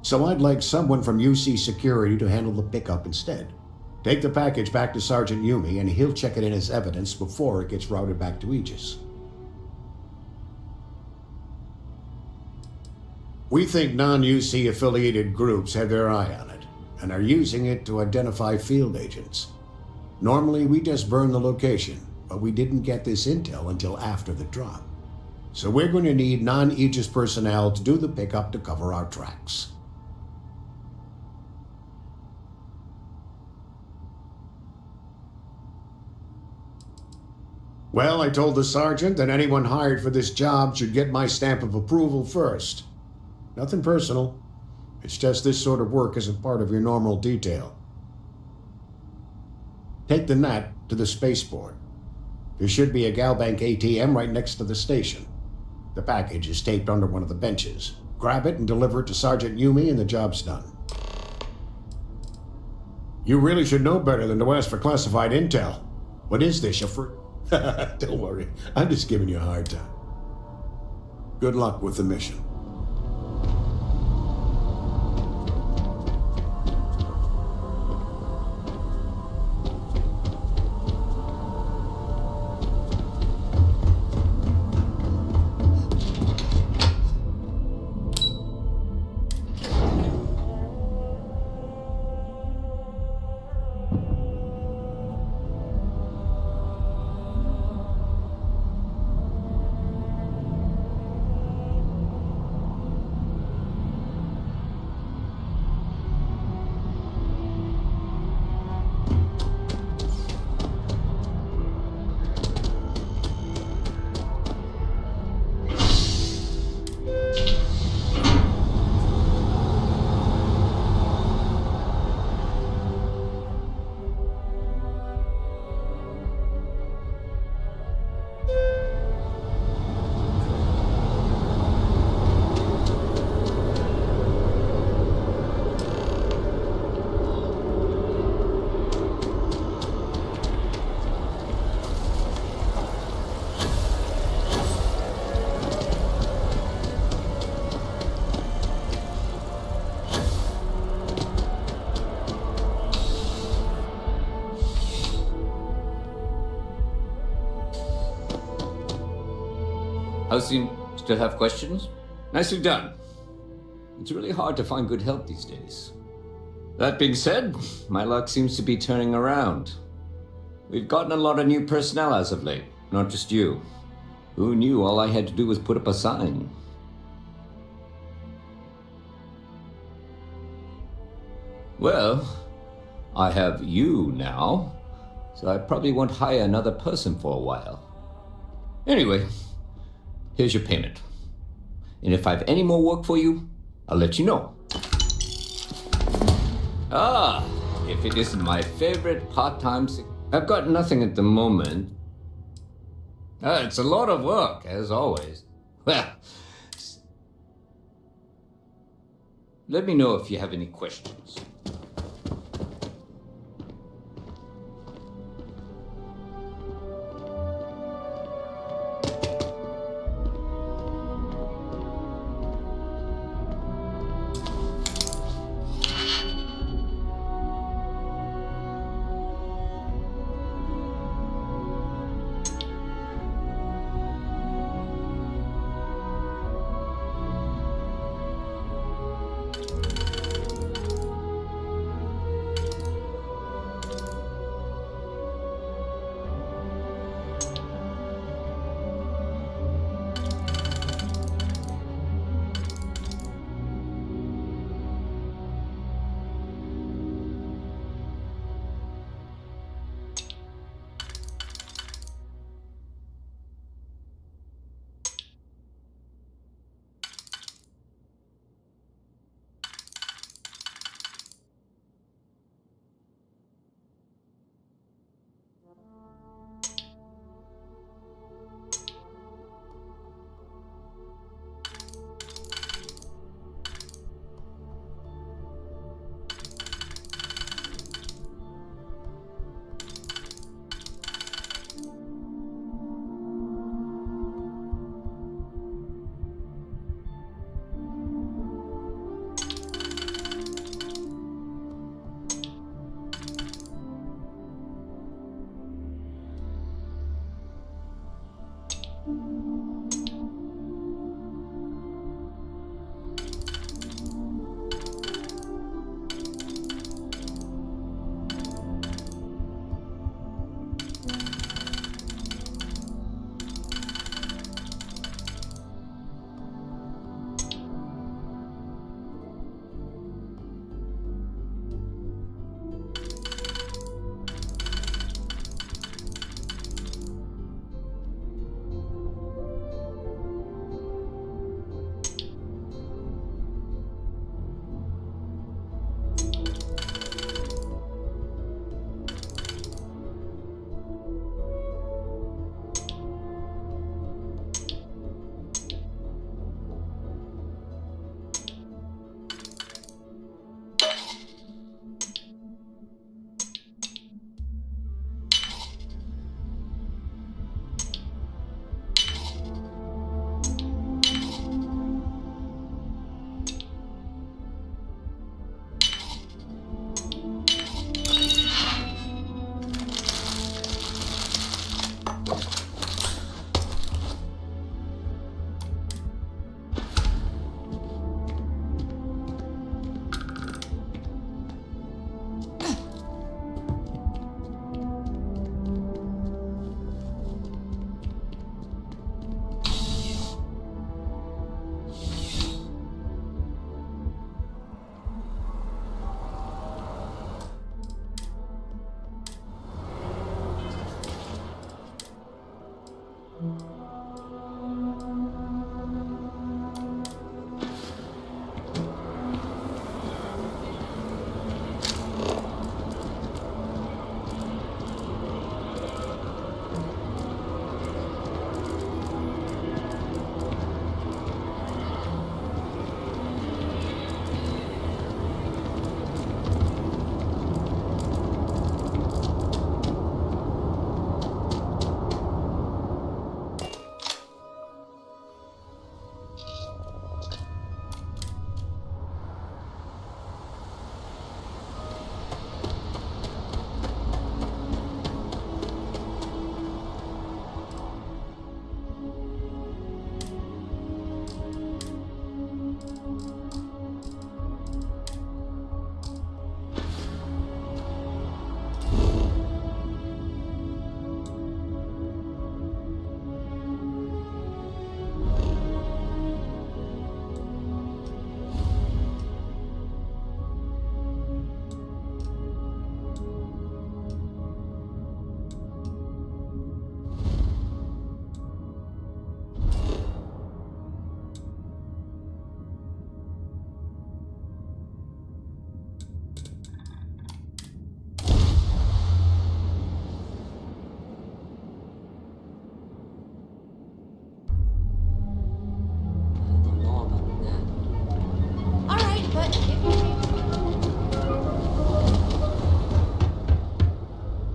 So I'd like someone from UC Security to handle the pickup instead. Take the package back to Sergeant Yumi and he'll check it in as evidence before it gets routed back to Aegis. We think non-UC affiliated groups have their eye on it and are using it to identify field agents. Normally, we just burn the location, but we didn't get this intel until after the drop. So we're going to need non-Aegis personnel to do the pickup to cover our tracks. Well, I told the sergeant that anyone hired for this job should get my stamp of approval first. Nothing personal. It's just this sort of work isn't part of your normal detail. Take the Nat to the spaceport. There should be a Galbank ATM right next to the station. The package is taped under one of the benches. Grab it and deliver it to Sergeant Yumi and the job's done. You really should know better than to ask for classified intel. What is this, Don't worry, I'm just giving you a hard time. Good luck with the mission. How's soon? Still have questions? Nicely done. It's really hard to find good help these days. That being said, my luck seems to be turning around. We've gotten a lot of new personnel as of late, not just you. Who knew all I had to do was put up a sign? Well, I have you now, so I probably won't hire another person for a while. Anyway, here's your payment. And if I have any more work for you, I'll let you know. Ah, if it isn't my favorite part-time... I've got nothing at the moment. It's a lot of work, as always. Well, let me know if you have any questions.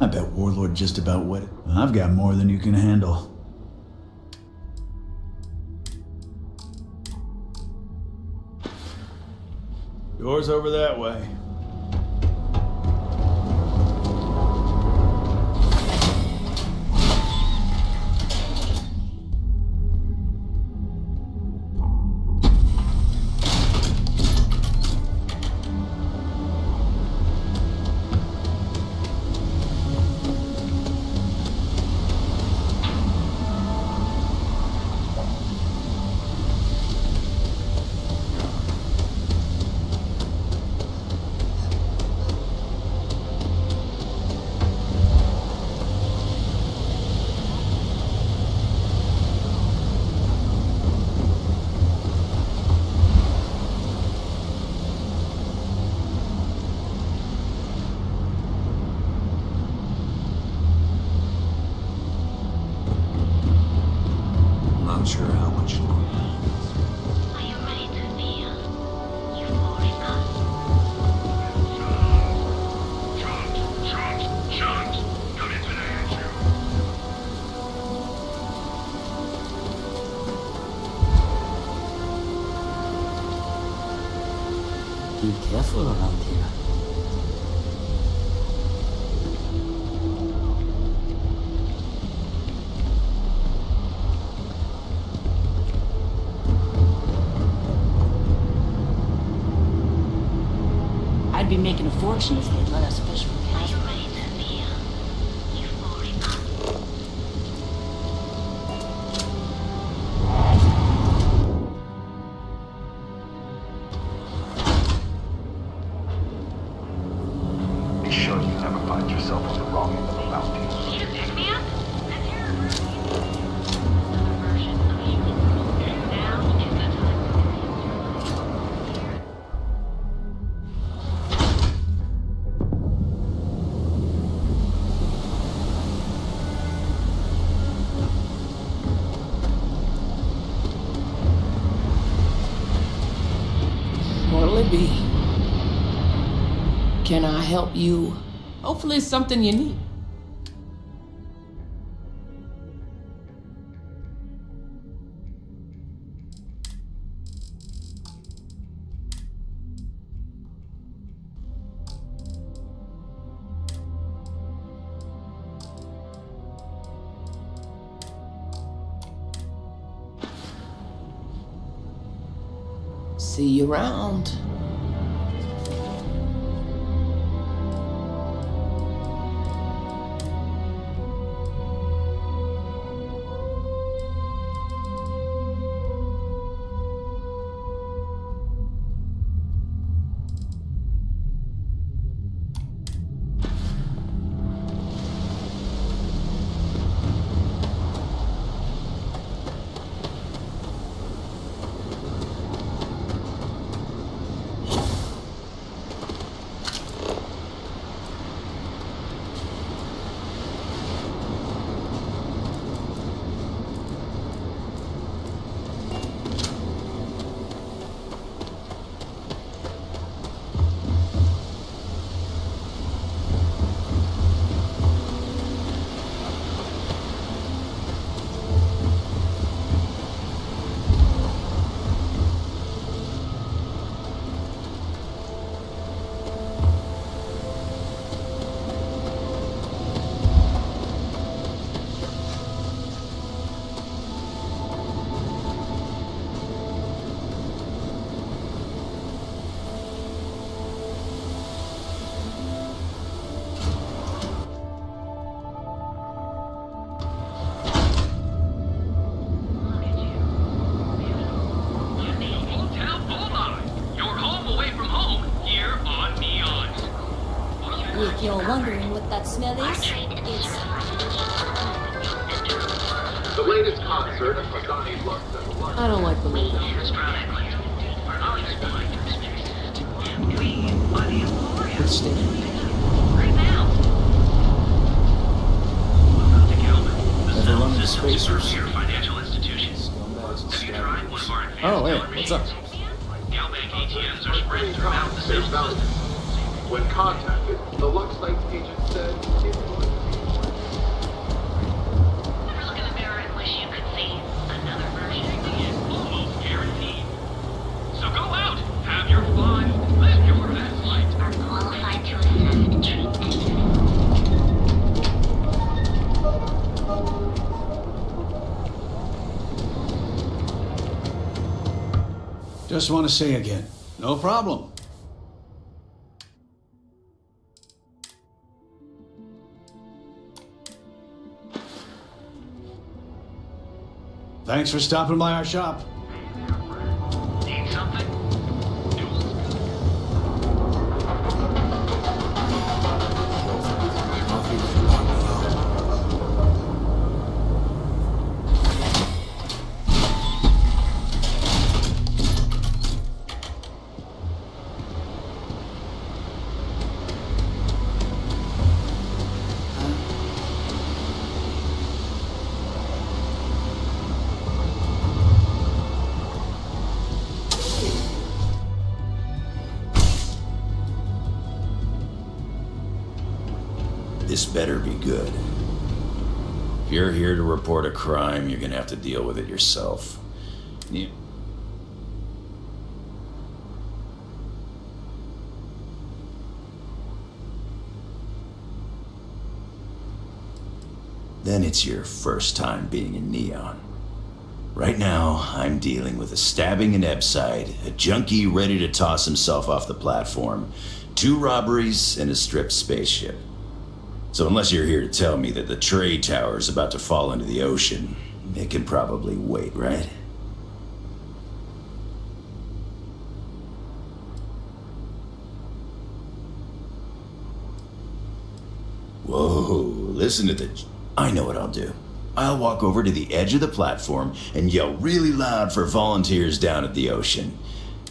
I bet Warlord just about wet it. I've got more than you can handle. Door's over that way. Not sure how much longer. Are you ready to feel euphoric? Shunt! Come in today, ain't you? Be careful around here. I'd be making a fortune if they'd let us fish for Are you ready to feel euphoric? Be sure you never find yourself on the wrong end of a bounty. Need a pick-me-up? What'll it be? Can I help you? Hopefully it's something you need. See you around. If you're wondering what that smell is, it's... The latest concert of Pagani Lux. I don't like the latest. Let's stay. Never run into spacers. Financial institutions. Oh, hey, what's up? Galbank ATMs are spread throughout the south system. When contacted, the Lux Lights agent said it was... Ever look in the mirror and wish you could see another version? Is almost guaranteed. So go out, have your fun, live your best life. Are qualified to assess treatment. Just want to say again, no problem. Thanks for stopping by our shop. Need something? This better be good. If you're here to report a crime, you're gonna have to deal with it yourself. Yeah. Then it's your first time being in Neon. Right now, I'm dealing with a stabbing in Ebside, a junkie ready to toss himself off the platform, 2 robberies, and a stripped spaceship. So unless you're here to tell me that the trade tower is about to fall into the ocean, it can probably wait, right? Whoa, listen to the... I know what I'll do. I'll walk over to the edge of the platform and yell really loud for volunteers down at the ocean.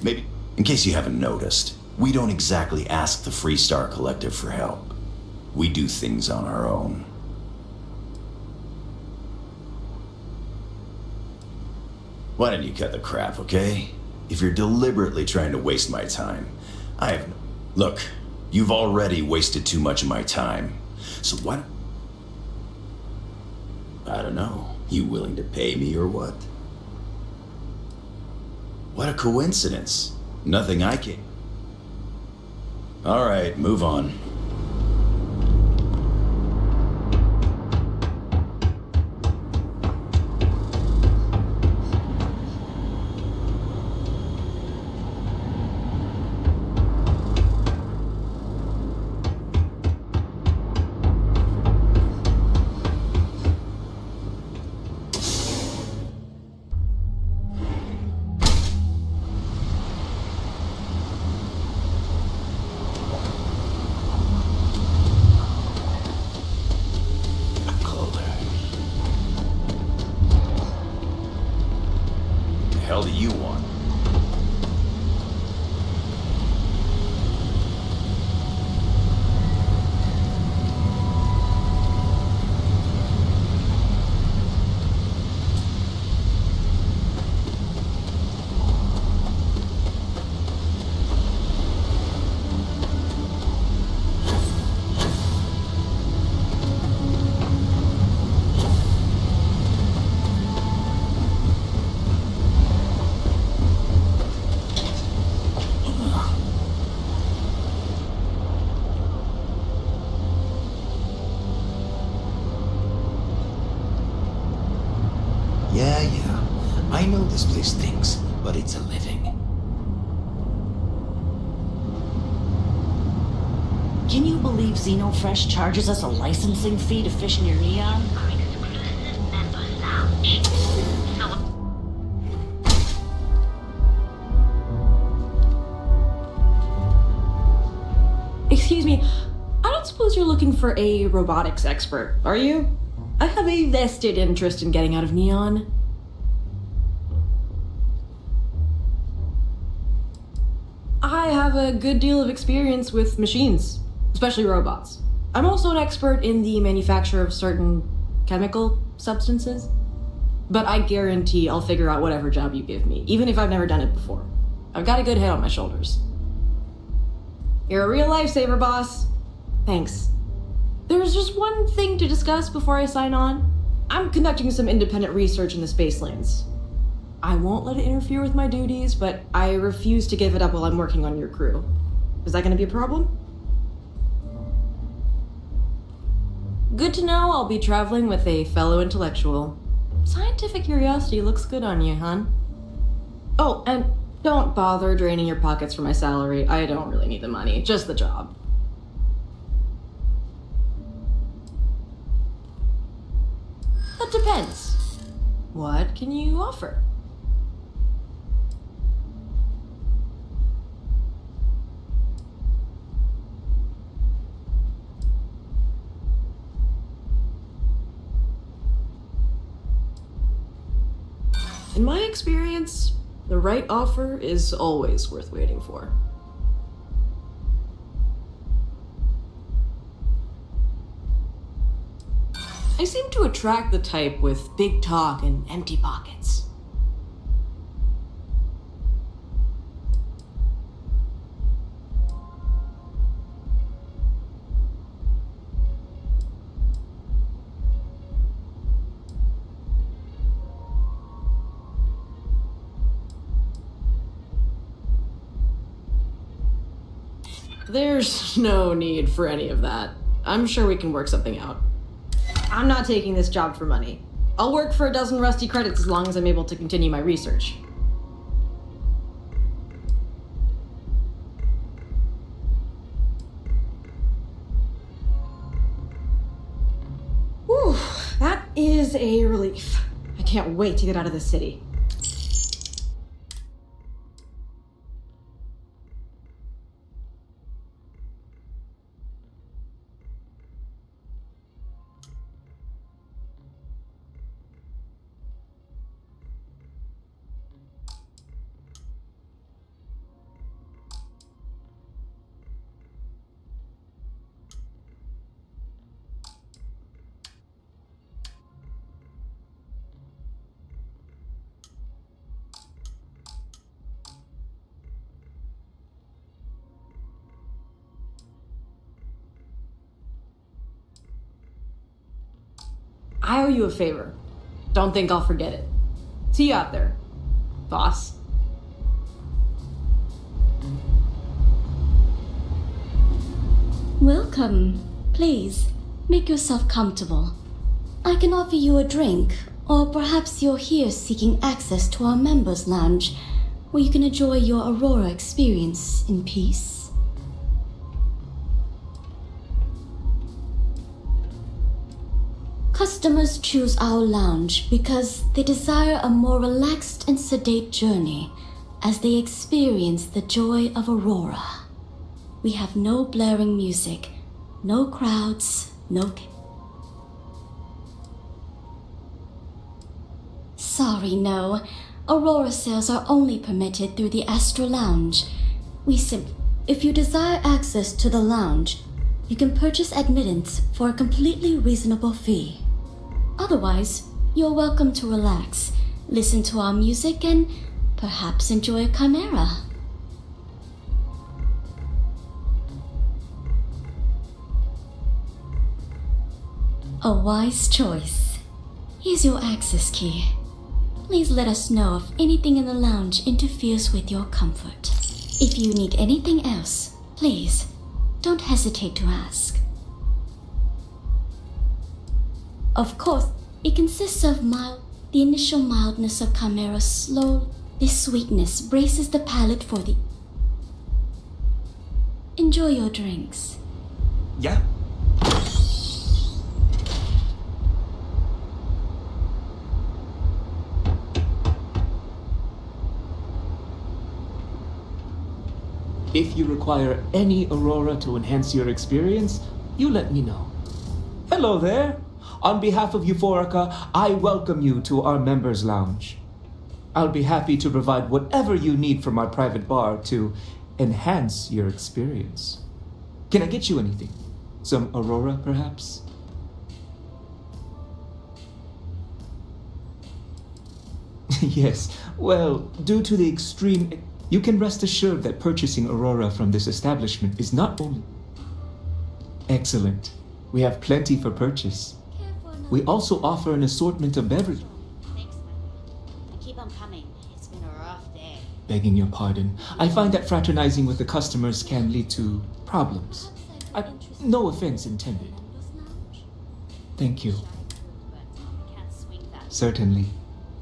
Maybe, in case you haven't noticed, we don't exactly ask the Freestar Collective for help. We do things on our own. Why don't you cut the crap, okay? If you're deliberately trying to waste my time, Look, you've already wasted too much of my time. So what? I don't know. You willing to pay me or what? What a coincidence. Nothing I can... All right, move on. The hell do you want? Yeah. I know this place stinks, but it's a living. Can you believe Xenofresh charges us a licensing fee to fish near Neon? Excuse me, I don't suppose you're looking for a robotics expert, are you? I have a vested interest in getting out of Neon. I have a good deal of experience with machines, especially robots. I'm also an expert in the manufacture of certain chemical substances. But I guarantee I'll figure out whatever job you give me, even if I've never done it before. I've got a good head on my shoulders. You're a real lifesaver, boss. Thanks. There's just one thing to discuss before I sign on. I'm conducting some independent research in the space lanes. I won't let it interfere with my duties, but I refuse to give it up while I'm working on your crew. Is that going to be a problem? Good to know I'll be traveling with a fellow intellectual. Scientific curiosity looks good on you, hon. Oh, and don't bother draining your pockets for my salary. I don't really need the money, just the job. That depends. What can you offer? In my experience, the right offer is always worth waiting for. I seem to attract the type with big talk and empty pockets. There's no need for any of that. I'm sure we can work something out. I'm not taking this job for money. I'll work for a dozen rusty credits as long as I'm able to continue my research. Whew, that is a relief. I can't wait to get out of this city. I owe you a favor. Don't think I'll forget it. See you out there, boss. Welcome. Please, make yourself comfortable. I can offer you a drink, or perhaps you're here seeking access to our members' lounge, where you can enjoy your Aurora experience in peace. Customers choose our lounge because they desire a more relaxed and sedate journey as they experience the joy of Aurora. We have no blaring music, no crowds, Sorry, no. Aurora sales are only permitted through the Astral Lounge. If you desire access to the lounge, you can purchase admittance for a completely reasonable fee. Otherwise, you're welcome to relax, listen to our music, and perhaps enjoy a chimera. A wise choice. Here's your access key. Please let us know if anything in the lounge interferes with your comfort. If you need anything else, please, don't hesitate to ask. Of course, it consists of the initial mildness of chimera slow. This sweetness braces the palate for the... Enjoy your drinks. Yeah? If you require any Aurora to enhance your experience, you let me know. Hello there. On behalf of Euphorica, I welcome you to our members' lounge. I'll be happy to provide whatever you need from our private bar to enhance your experience. Can I get you anything? Some Aurora, perhaps? Yes, well, due to the extreme... You can rest assured that purchasing Aurora from this establishment is not only excellent. We have plenty for purchase. We also offer an assortment of beverages. Thanks, man. And keep on coming. It's been a rough day. Begging your pardon, I find that fraternizing with the customers can lead to problems. No offense intended. Thank you. Certainly.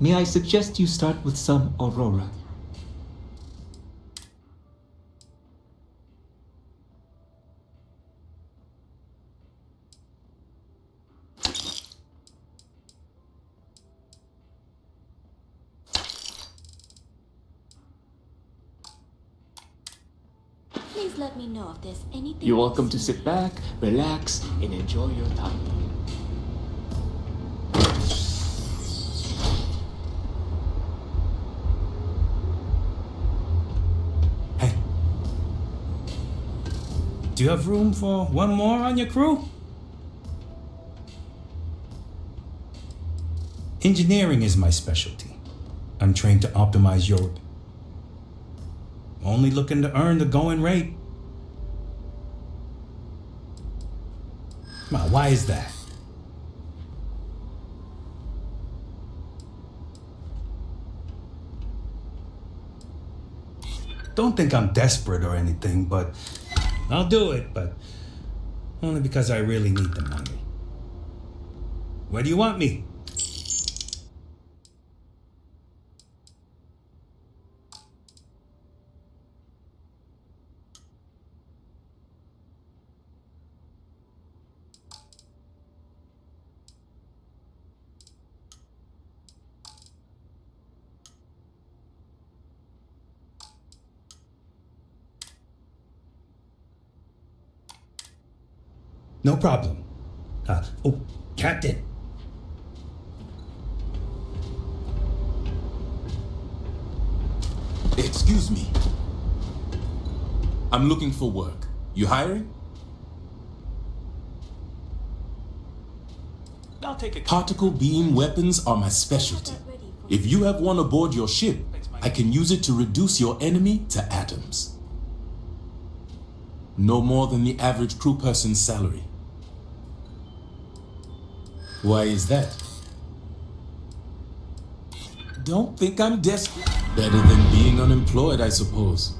May I suggest you start with some Aurora? Please let me know if there's anything. You're welcome to sit back, relax, and enjoy your time. Do you have room for one more on your crew? Engineering is my specialty. I'm trained to optimize your... Only looking to earn the going rate. Come on, why is that? Don't think I'm desperate or anything, but I'll do it, but only because I really need the money. Where do you want me? No problem. Oh, Captain. Excuse me. I'm looking for work. You hiring? I'll take a... Particle beam weapons are my specialty. If you have one aboard your ship, I can use it to reduce your enemy to atoms. No more than the average crew person's salary. Why is that? Don't think I'm desperate. Better than being unemployed, I suppose.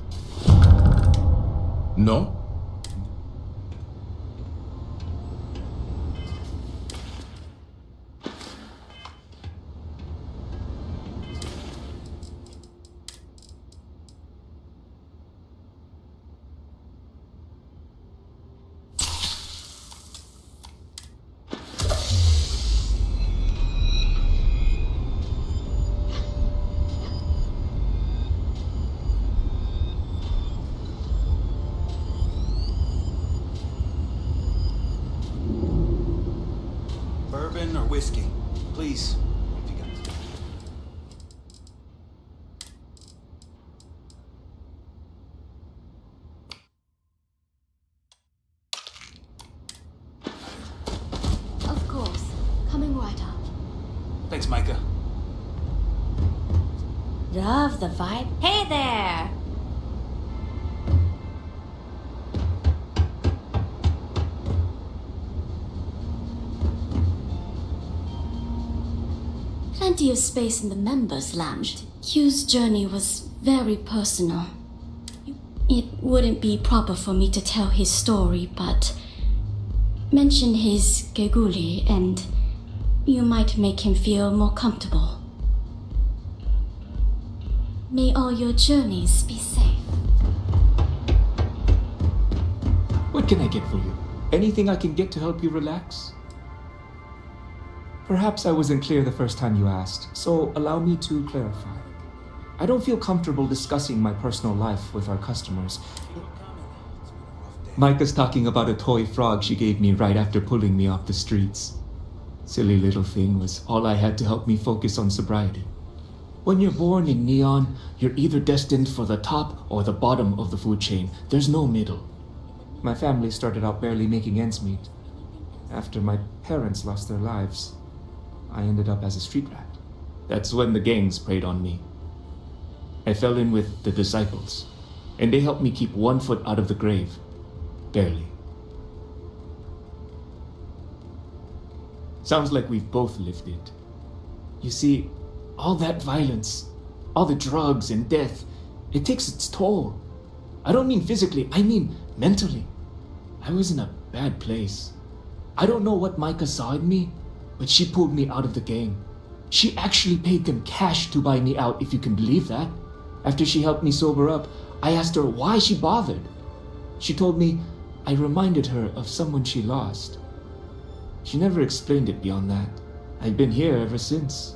No? Bourbon or whiskey? Please. If you got... Of course. Coming right up. Thanks, Micah. Love the vibe. Hey there! Plenty of space in the members' lounge. Q's journey was very personal. It wouldn't be proper for me to tell his story, but mention his Geguli and you might make him feel more comfortable. May all your journeys be safe. What can I get for you? Anything I can get to help you relax? Perhaps I wasn't clear the first time you asked, so allow me to clarify. I don't feel comfortable discussing my personal life with our customers. Micah's talking about a toy frog she gave me right after pulling me off the streets. Silly little thing was all I had to help me focus on sobriety. When you're born in Neon, you're either destined for the top or the bottom of the food chain. There's no middle. My family started out barely making ends meet. After my parents lost their lives, I ended up as a street rat. That's when the gangs preyed on me. I fell in with the disciples, and they helped me keep 1 foot out of the grave. Barely. Sounds like we've both lived it. You see, all that violence, all the drugs and death, it takes its toll. I don't mean physically, I mean mentally. I was in a bad place. I don't know what Micah saw in me, but she pulled me out of the gang. She actually paid them cash to buy me out, if you can believe that. After she helped me sober up, I asked her why she bothered. She told me I reminded her of someone she lost. She never explained it beyond that. I've been here ever since.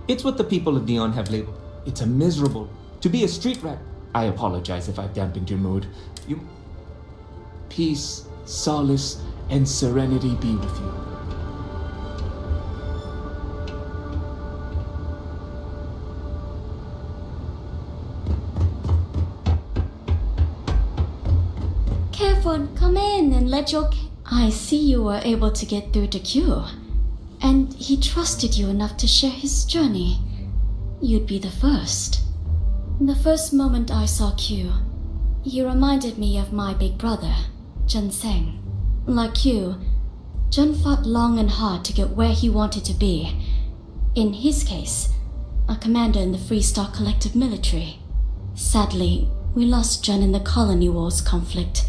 It's what the people of Neon have labeled. It's a miserable. To be a street rat. I apologize if I've dampened your mood. Peace, solace, and serenity be with you. Careful, come in and let your... I see you were able to get through to Q. And he trusted you enough to share his journey. You'd be the first. The first moment I saw Q, he reminded me of my big brother, Jun Seng. Like Q, Jun fought long and hard to get where he wanted to be. In his case, a commander in the Freestar Collective Military. Sadly, we lost Jun in the Colony Wars conflict.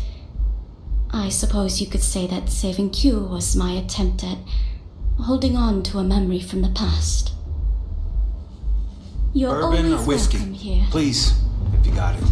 I suppose you could say that saving Q was my attempt at holding on to a memory from the past. You're Bourbon always or whiskey? welcome here. Please, if you got it.